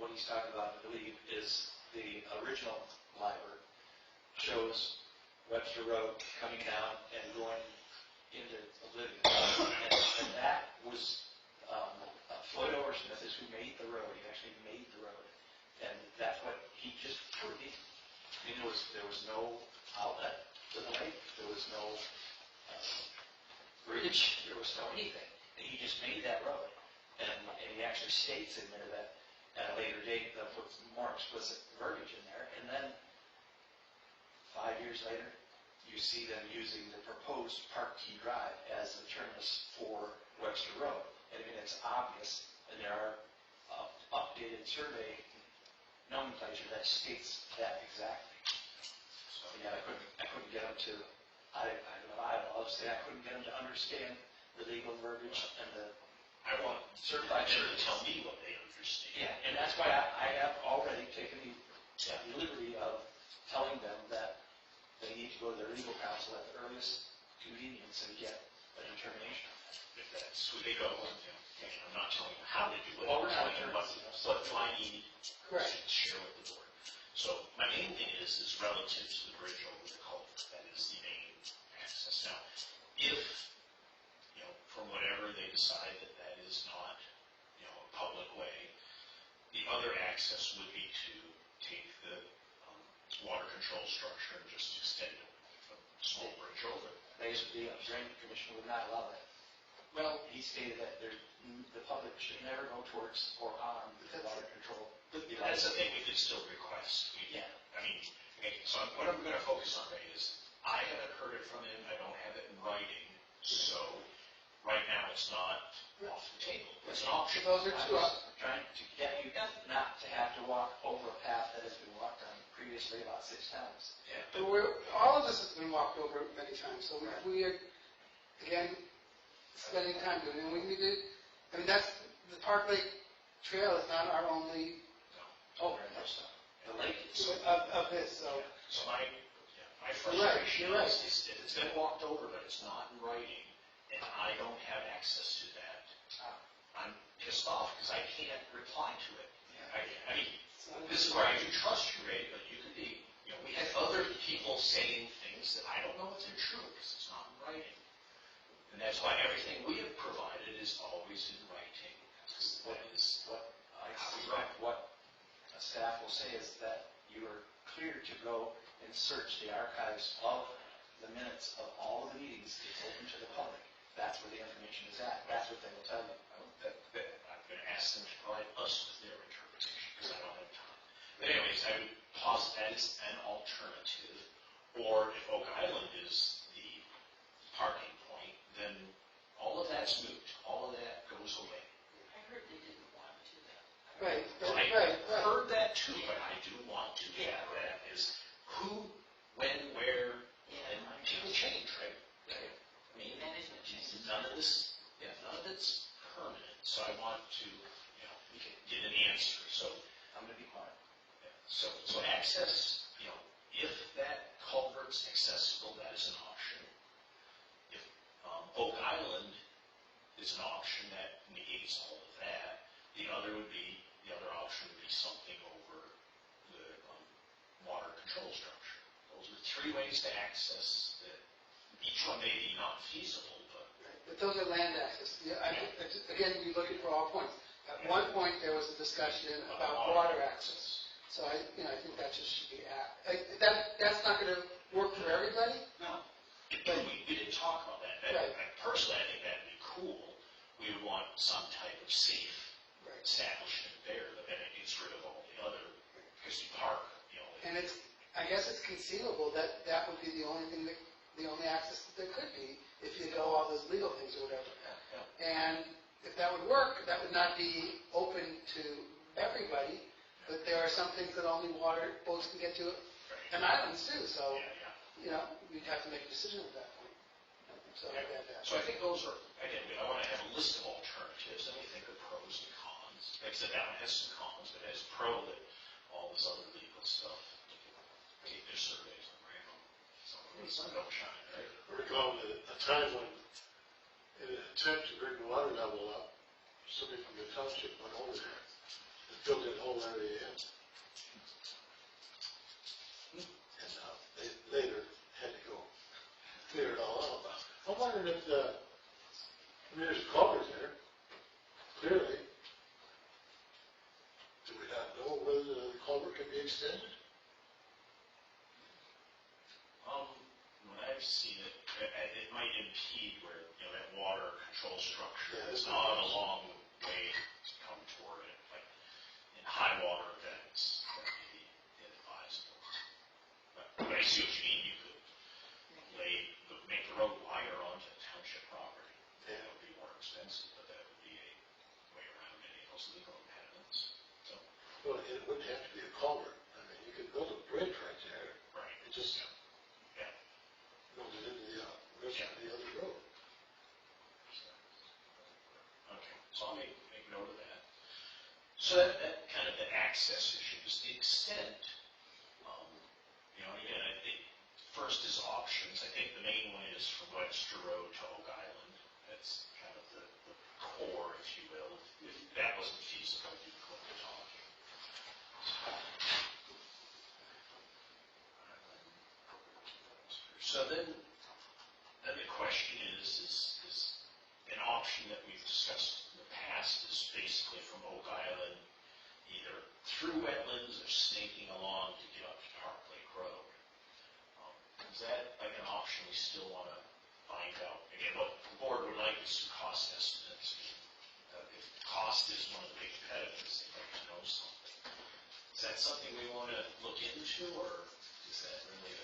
what he's talking about, I believe, is the original library shows Webster Road coming down and going into oblivion. And that was, Floyd Oversmith is who made the road, he actually made the road. And that's what he just, I mean, there was no outlet to the lake, there was no bridge, there was no anything. And he just made that road. And he actually states in there that at a later date, they'll put some more explicit verbiage in there. And then 5 years later, you see them using the proposed Park Key Drive as the terminus for Webster Road. And I mean, it's obvious, and there are updated survey nomenclature that states that exactly. So yeah, I couldn't get them to, I couldn't get them to understand the legal verbiage and the I want certified them to surveys. tell me what they understand. Yeah, and that's why I have already taken the liberty of telling them that they need to go to their legal counsel at the earliest convenience and get a determination. If that's who they go, and I'm not telling them how to do it. Well, we're I'm not telling them attorneys. what I need Correct. to share with the board. So my main thing is relative to the bridge over the culvert. That is the main access. Now, if, from whatever they decide that is not, a public way, the other access would be to take the water control structure and just extend it from a small bridge over. The Drainage Commission would not allow that. Well, he stated that the public should never go towards or on the water control. But that's the thing we could still request. Yeah. I mean, okay, so what I'm going to focus on, Ray, is I haven't heard it from him. I don't have it in writing. So right now it's not off the table. It's an option. Those are two I'm trying to get you not to have to walk over a path that has been walked on previously about 6 times. Yeah. But all of this has been walked over many times, so we are, again, spending time doing it, and we need to, I mean, that's, the Park Lake Trail is not our only Oh, very much so. The lake is of this, so. So my frustration You're right. is if it's been walked over, but it's not in writing, and I don't have access to that, I'm pissed off because I can't reply to it. I mean, this is where I do trust you, Ray, but you could be, we have other people saying things that I don't know if they're true because it's not in writing. And that's why everything we have provided is always in writing. What staff will say is that you are cleared to go and search the archives of the minutes of all of the meetings. It's open to the public. That's where the information is at. That's what they will tell you. I'm going to ask them to provide us with their interpretation because I don't have time. But anyways, I would posit that as an alternative. Or if Oak Island is the parking point, then all of that's moot. All of that goes away. I heard they didn't want to do that. Right, I heard that too, but I do want to get that is who, when, where, and people change, right? I mean, Management changes. none of it's permanent, so I want to, we can get an answer. So I'm going to be quiet. So access, if that culvert's accessible, that is an option. If Oak Island is an option, that negates all of that. The other option would be something over the water control structure. Those are 3 ways to access that. Each one may be not feasible, But those are land access. Yeah, again, we look at for all points. At one point, there was a discussion about water access. So I think that just should be that's not going to work for everybody. no, we didn't talk about that. Right. Personally, I think that'd be cool. We would want some type of safe establishment there, but then it gets rid of all the other, because you park, And I guess it's conceivable that that would be the only thing that, the only access that there could be, if you go all those legal things or whatever. And if that would work, that would not be open to everybody, but there are some things that only water boats can get to, and islands too, so, you know, we'd have to make a decision at that point. So, So I think those are, again, I want to have a list of alternatives, and we think of pros and cons. Like I said, that one has some cons, but it has pro that all this other legal stuff, take their surveys and random, so the sun don't shine, right? I recall a time when, in an attempt to bring the water level up, somebody from the township went over there and filled that whole area in. And they later had to go clear it all out. I'm wondering if there's a culvert there, clearly. Do we not know whether the culvert can be extended? When I've seen it, it might impede where, you know, that water control structure Yeah, is that's not what a long way to come toward it. Like in high water events, that may be inadvisable. But I see what you mean. You could make the road wider onto township property. That would be more expensive, but that would be a way around any of those legal impediments. So, Well, it wouldn't have to be a culvert. I mean, you could build a bridge right there. right. It just Yeah. goes into the rest of the other road. Okay, so I'll make note of that. So that kind of the access issues, the extent, you know, again, I think first is options. I think the main one is from Webster Road to Oak Island. That's kind of the core, if you will. If that wasn't feasible, you could look at talking. So then the question is an option that we've discussed in the past is basically from Oak Island, either through wetlands or snaking along to get up to Park Lake Road. Is that like an option we still want to find out? Again, what the board would like is some cost estimates. If cost is one of the big impediments, they'd like to know something. Is that something we want to look into, or is that really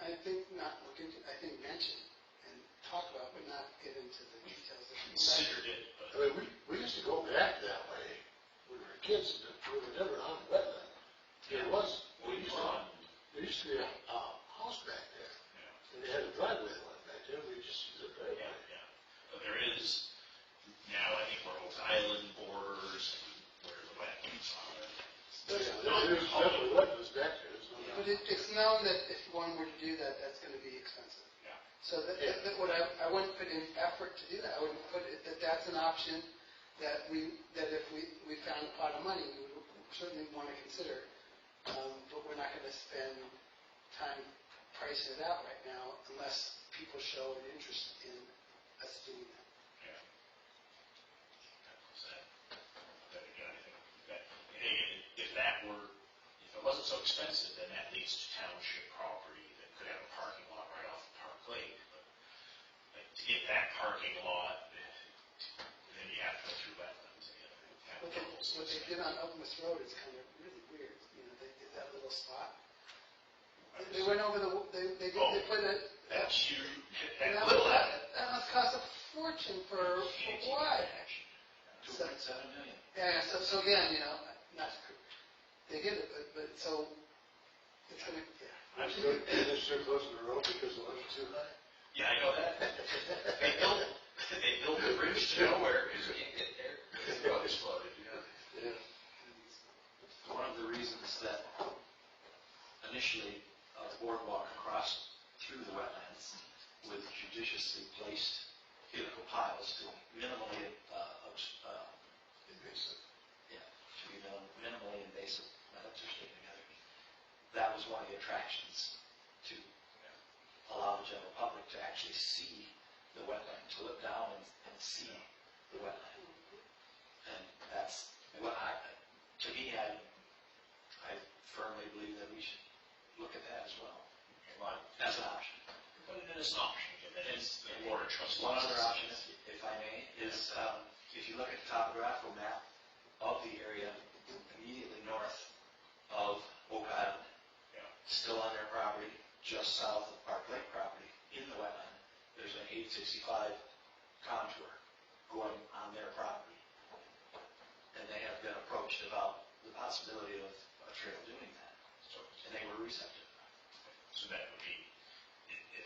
I think not look into, I think mention and talk about, but not get into the details. considered it? But I mean, we used to go back that way. We were kids, and we were never on wetland. There used to be a house back there, and they had a driveway that went back there. We just used the driveway. yeah. But there is now, I think, where Oak Island borders and where the wetlands are. There's definitely wetlands back there. There's no doubt. But it's known that if one were to do that, that's going to be expensive. Yeah. So I wouldn't put in effort to do that. I wouldn't put it, that's an option that if we found a pot of money, we would certainly want to consider. But we're not going to spend time pricing it out right now unless people show an interest in us doing that. Yeah. That again, I think that, if it wasn't so expensive, then that leads to township property that could have a parking lot right off of Park Lake. But like, to get that parking lot, then you have to go through wetlands again. What they did on Opus Road is kind of really weird. You know, they did that little spot. They went over they put it. That's huge. That must cost a fortune for why? 2.7 million. Yeah, so again, you know, not, they did it, but so, it's gonna, yeah. I'm sure they're so close to the road because the road's too high. Yeah, I know that. They built the bridge to nowhere because you can't get there. The road is flooded, yeah. One of the reasons that initially the boardwalk crossed through the wetlands with judiciously placed helical piles to minimally Invasive. to be minimally invasive methods are staying together. That was one of the attractions to allow the general public to actually see the wetland, to look down and see the wetland. And that's what to me, I firmly believe that we should look at that as well, as an option. Put it in as an option, and then it's the board of trustees. One other option, if I may, is if you look at the topographical map of the area immediately north of Oak Island just south of Park Lake property, in the wetland, there's an 865 contour going on their property. And they have been approached about the possibility of a trail doing that, and they were receptive. So that would be,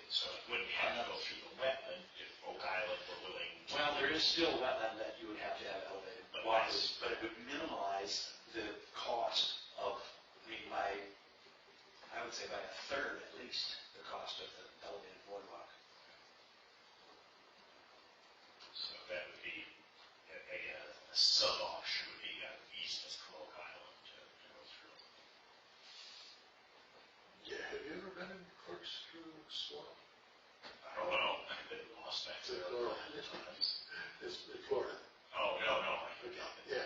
so it wouldn't have to go through the wetland if Oak Island were willing. Well, there is still wetland that you would have to have elevated walkways, but it would minimize the cost of, I would say by a third at least, the cost of the elevated boardwalk. So that would be, again, a sub-option would be easement from Oak Island to go through. Yeah, have you ever been in Corkscrew Swamp? I don't know, I've been lost back It's in there. Florida. It's in Florida. Oh, no, I forgot. Yeah.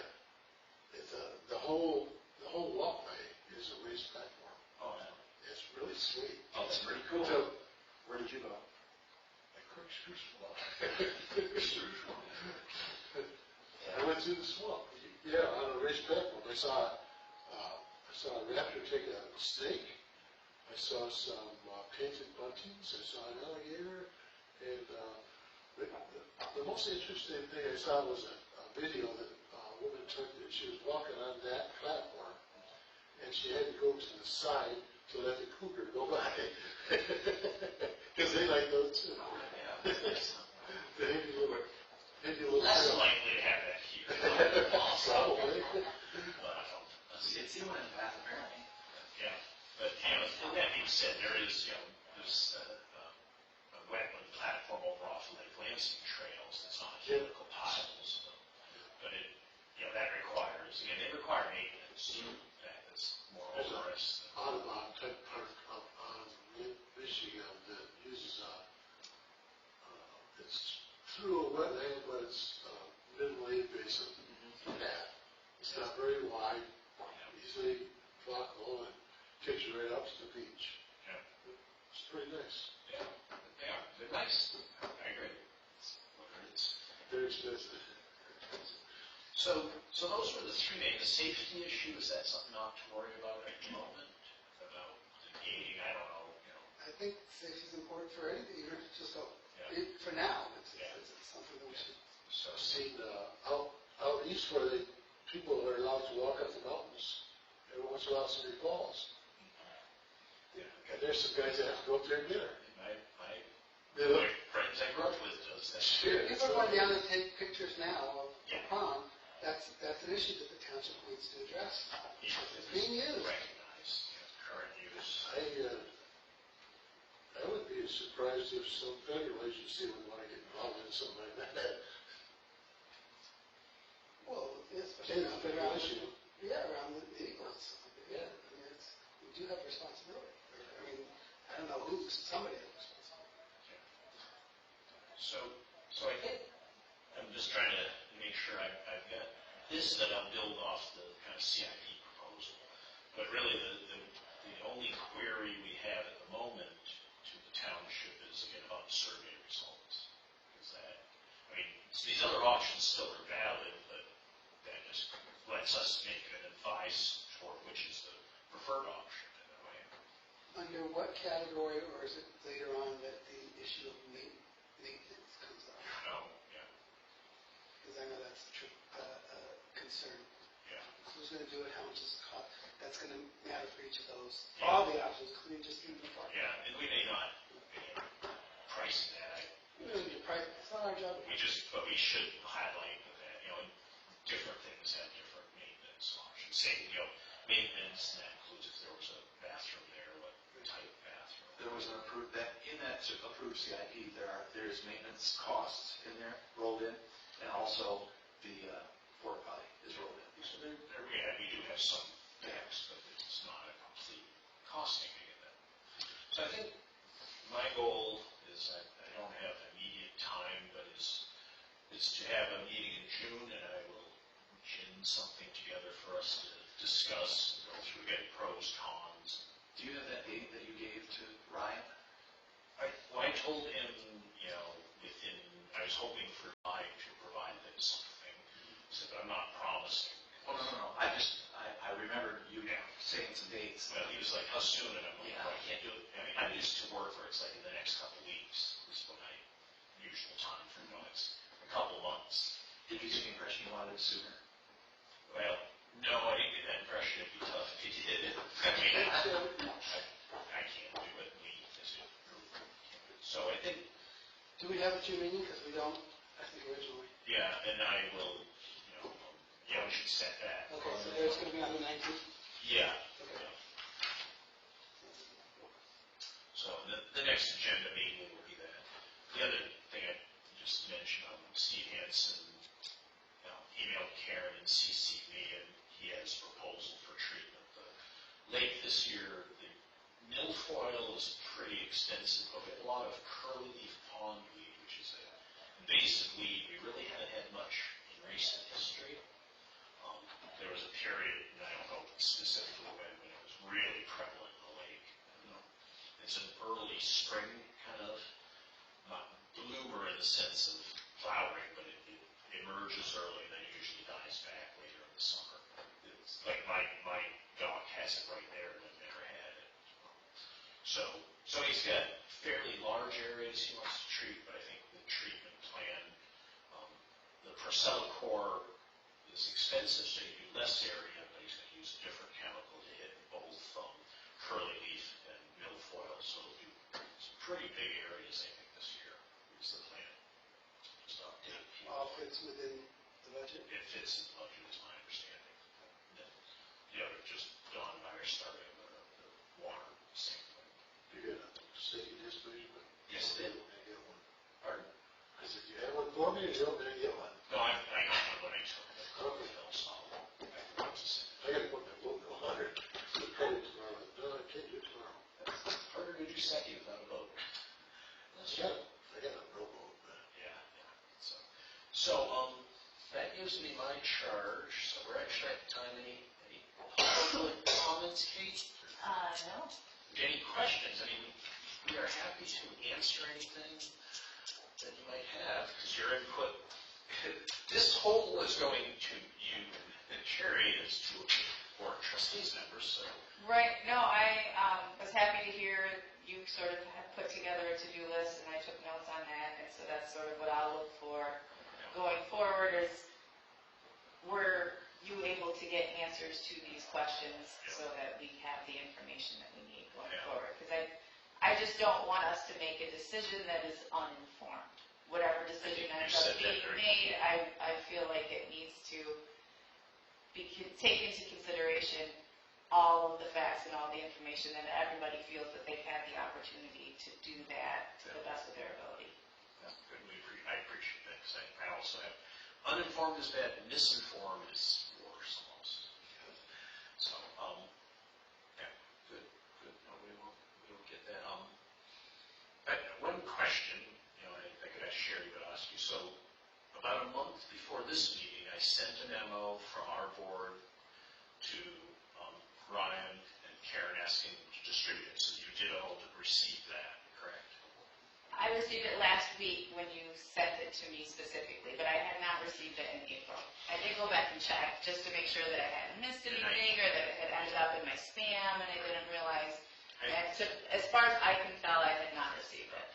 It's the whole walkway is a raised platform. Oh, yeah. It's really sweet. Oh, that's pretty cool. So, Where did you go? at Corkscrew Swamp. I went through the swamp. Yeah, on a raised platform. I saw a raptor take a snake. I saw some painted buntings. I saw an alligator. And the most interesting thing I saw was a video that a woman took that she was walking on that platform, and she had to go to the side to let the cougar go by. Because they like those too. Yeah. The Indian little Less trail. likely to have that here. Probably. But, It's the one in the bath, apparently. yeah, but, that being said, there is, there's a wetland platform over off of Lake Lansing trails that's on chemical piles. But that requires, again, they require maintenance. That's more There's a onerous. Audubon type park up on Michigan that uses it's through a wetland, but it's middle-aged basin path. It's not very wide, easily walkable, and takes you right out to the beach. Yeah. It's pretty nice. Yeah, they are. They're nice. I agree. Very expensive. So those were the three main. The safety issue, is that something not to worry about at the moment? About the gating, I don't know, I think safety is important for anything, even if it's just Yeah. for now, it's Yeah. something that we should. So, I've seen out east where people are allowed to walk up the mountains. Every once in a while, somebody falls. And there's some guys that have to go up there and get her. my friends I grew up with does that. Shit. People are going down and take pictures now of the Yeah. pond, that's an issue that the township needs to address. It's being used. Recognized, current use. I would be surprised if some federal agency would want to get involved in something like that. Well, especially It's a around, federal issue. around the vehicles. Yeah, I mean, we do have responsibility. I mean, I don't know who, somebody has responsibility. So I think, I'm just trying to make sure I've got this that I'll build off the kind of CIP proposal. But really, the only query we have at the moment to the township is again about survey results. Is that, so these other options still are valid, but that just lets us make an advice for which is the preferred option in a way. Under what category, or is it later on that the issue of maintenance comes up? No, yeah, Because I know that's a concern. yeah. Who's going to do it? How much does it cost? That's going to matter for each of those. All the options, including just the park. Yeah, and we may not price that. You know, your price, it's not our job. But we should highlight that, different things have different maintenance options. Say, maintenance, and that includes if there was a bathroom there, what type of bathroom. There was an approved CIP, there is maintenance costs in there, rolled in, and also the porta potty is rolled in. So we do have some text, but it's not a complete costing of that. So I think my goal is, I don't have immediate time, but is to have a meeting in June, and I will gin something together for us to discuss, and go through, get pros, cons. Do you have that date that you gave to Ryan? I told him, I was hoping for July to provide them something. I said, but I'm not promising. Oh, no. I remember you saying some dates. Well, he was like, how soon? And I'm like, well, I can't do it. I is to work where it's like in the next couple weeks, is what my usual time for dogs. A couple months. Did you get the impression you wanted it sooner? Well, no, I didn't get that impression. It'd be tough if you did. I mean, I can't do it. We is it. So I think, Do we have a June meeting? Because we don't, I think originally. yeah, and I will, yeah, we should set that. Okay, so there's going to be on the 19th? Yeah. Okay. So the next agenda meeting will be that. The other thing I just mentioned, Steve Hansen emailed Karen and CC'd me, and he has a proposal for treatment. The lake this year, the milfoil is pretty extensive, but we have a lot of curly leaf pondweed, which is an invasive weed we really haven't had much in recent history. There was a period, and I don't know specifically when it was really prevalent in the lake. It's an early spring kind of, not bloomer in the sense of flowering, but it emerges early and then it usually dies back later in the summer. It's like my dog has it right there and I've never had it. So he's got fairly large areas he wants to treat, but I think the treatment plan, the Procellacor is expensive, so you do less area, but he's going to use a different chemical to hit both curly leaf and milfoil, so it'll do some pretty big areas, I think, this year, is the plan. Just to update people. All fits within the budget? It fits in the budget, is my understanding. The other just dawned by our starting the water sampling. You got a safety disposition, but. Yes, it did. You're gonna get one. Pardon? I said, you have one for me, or you're gonna get one? No, I got one when I took it. Okay. So I forgot to say. I gotta put my boat in the water. I'll pay it tomorrow. No, I can't do it tomorrow. It's harder to do second without a boat. I got a rowboat, but. Yeah. So, that gives me my charge. So we're actually at time. Any public comments, Kate? No. Any questions? I mean, we are happy to answer anything that you might have, because your input, this whole is going to you and Sherry as to board trustees members, so. Right, no, I was happy to hear you sort of have put together a to-do list, and I took notes on that, and so that's sort of what I'll look for going forward is, were you able to get answers to these questions so that we have the information that we need going forward? Because I just don't want us to make a decision that is uninformed. Whatever decision ends up being made, I feel like it needs to take into consideration all of the facts and all the information, and everybody feels that they've had the opportunity to do that to the best of their ability. Good, I appreciate that, because I also have, uninformed is bad, misinformed is worse almost. So, yeah, good. No, we will get that. One question, I could ask Sherry, but I'll ask you. So, about a month before this meeting, I sent a memo from our board to Ryan and Karen asking to distribute it. So you did all receive that, correct? I received it last week when you sent it to me specifically, but I had not received it in April. I did go back and check just to make sure that I hadn't missed anything or that it had ended up in my spam and I didn't realize. And so, as far as I can tell, I had not received it.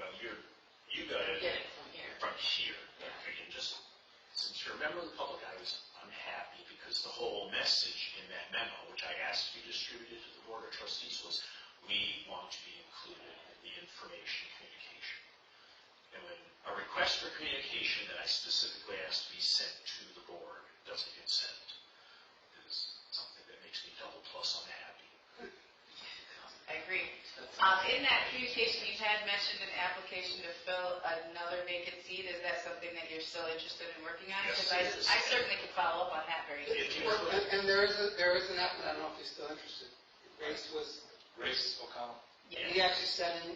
Well, you got it Get it from here. from here. Again, just since you're a member of the public, I was unhappy because the whole message in that memo, which I asked to be distributed to the board of trustees, was we want to be included in the information communication. And when a request for communication that I specifically asked to be sent to the board doesn't get sent, it is something that makes me double plus unhappy. I agree. In that communication, you had mentioned an application to fill another vacant seat. Is that something that you're still interested in working on? Yes, Because it is. I certainly could follow up on that very easily. And there is an applicant, I don't know if he's still interested. Grace O'Connell? He actually said in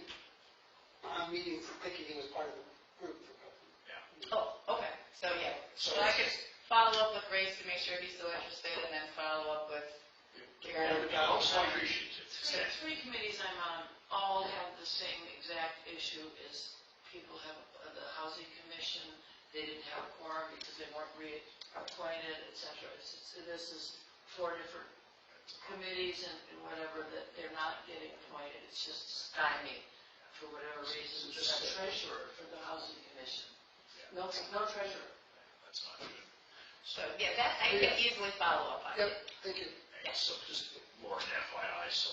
meetings, thinking he was part of the group for government. Yeah. Oh, okay. So, yeah. So So I could follow up with Grace to make sure he's still interested and then follow up with Karen. I also appreciate it. The three committees I'm on all have the same exact issue is people have, the housing commission, they didn't have a quorum because they weren't reappointed, et cetera. This is 4 different committees and whatever, that they're not getting appointed, it's just stymied for whatever reason. There's a treasurer for the housing commission. No treasurer. That's not good. So, yeah, that, I can easily follow up on Yep, it. thank you. Yeah, so just more an FYI, so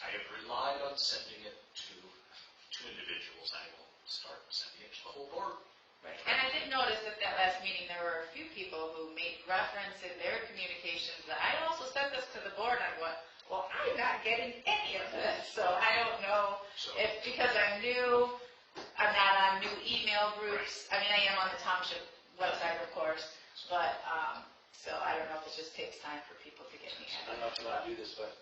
I have relied on sending it to individuals. I will start sending it to the whole board. Right. And I did notice at that last meeting, there were a few people who made reference in their communications that I also sent this to the board. I went, well, I'm not getting any of this, so I don't know So, if, because I'm new, I'm not on new email groups. I mean, I am on the township website, of course, but, so I don't know if it just takes time for people to get me. I don't know if you want to do this, but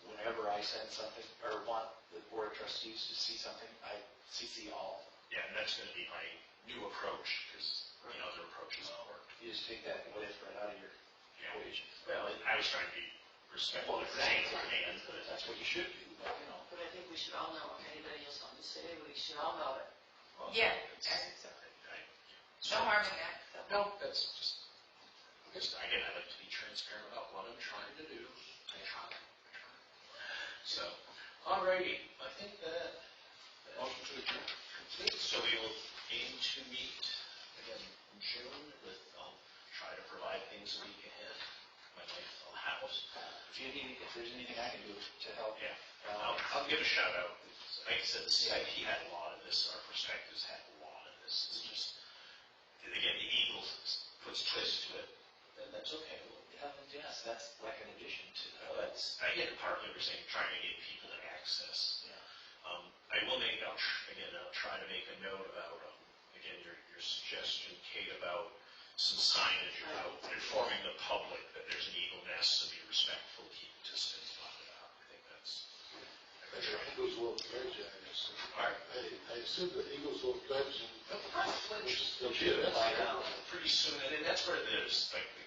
whenever I send something, or want the board of trustees to see something, I CC all. yeah, and that's going to be my new approach, because, other approaches don't work. You just take that lift right out of your Yeah. equation. Well, I was trying to be respectful of the chain of command, but That's what you should do, but, But I think we should all know, if anybody has something to say, we should all know it. well, Yeah, it's- I think so. So, No harm in that. So. no, that's just, again, I like to be transparent about what I'm trying to do. I try. So, alrighty, I think that motion to adjourn complete, so we will aim to meet again in June with, try to provide things a week ahead. My wife allows. if there's anything I can do to help, Yeah, I'll give a shout out. Like I said, the CIP had a lot of this, our perspectives had a lot of this. It's just, again, the Eagles puts twist to it, then that's okay. yes, that's like an addition to that. That's, I get partly we're saying trying to get people to access. Yeah. I will make, I'll try to make a note about, again, your suggestion, Kate, about some signage about informing the public that there's an eagle nest, so be respectful, keep participants bonded out. I think that's. The Eagles will pledge, I assume. All right. I assume the Eagles will pledge and. Pretty soon, and then that's where it is, like, the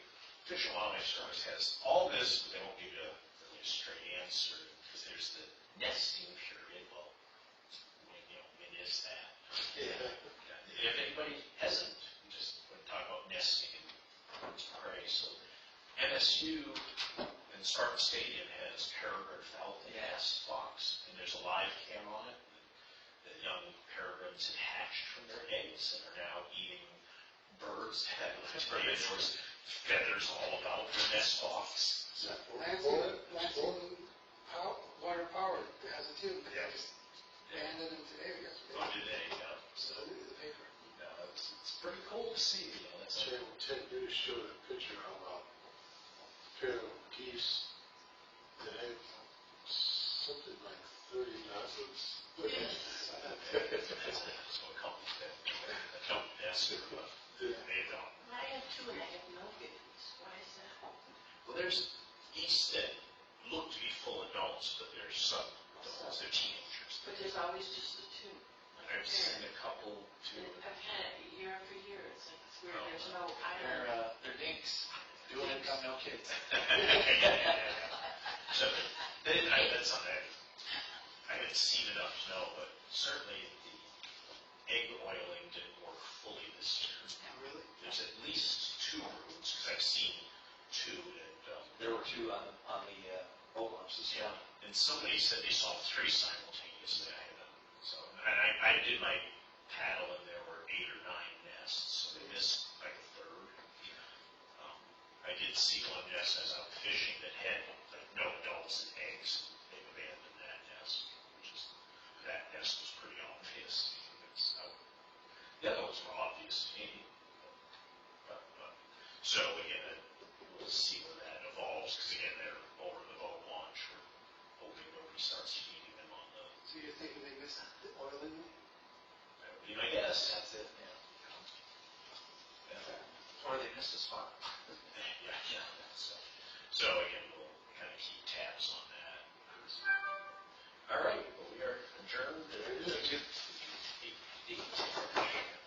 Fish and Wildlife Service has all this, but they won't give you a straight answer, because there's the nesting period. Well, when is that? Yeah. If anybody hasn't, we just want to talk about nesting and birds of prey. So MSU and Spartan Stadium has peregrine falcon nest fox, and there's a live cam on it. The young peregrines had hatched from their eggs and are now eating birds that have feathers all about their nest fox. Lansing Water Power has it too, but they just abandoned them today or yesterday. Oh, did they? Yeah. So, So look at the paper. it's pretty cool to see. That's Ted News showed a picture of a pair of geese that had something like 30 nostrils. So a couple that don't nest, but they don't. I have two and I have no babies. Why is that? Well, there's geese that look to be full adults, but they're sub-adults, they're teenagers. But there's always just the two. I've seen a couple too. I've had it year after year. It's like, it's weird. There's no island. They're dinks. Dual income, no kids. So, that's something I haven't seen enough to know, but certainly the egg oiling didn't work fully this year. Really? There's at least 2 rooms, because I've seen 2 that, There were 2 on the boat launch this yeah, morning. and somebody said they saw 3 simultaneously. So, and I did my paddle, and there were 8 or 9 nests, so they missed like a third. I did see one nest as I was fishing that had like no adults and eggs. They've abandoned that nest, that nest was pretty obvious. The other ones were obvious to me. So again, we'll see where that evolves, because again, they're over the boat launch. We're hoping nobody starts feeding them on the. So you're thinking they missed the oiling? That would be my guess. That's it, yeah. Yeah. Or they missed a spot. Yeah. So again, we'll kind of keep tabs on that. All right, well, we are adjourned. Very good. 8:10.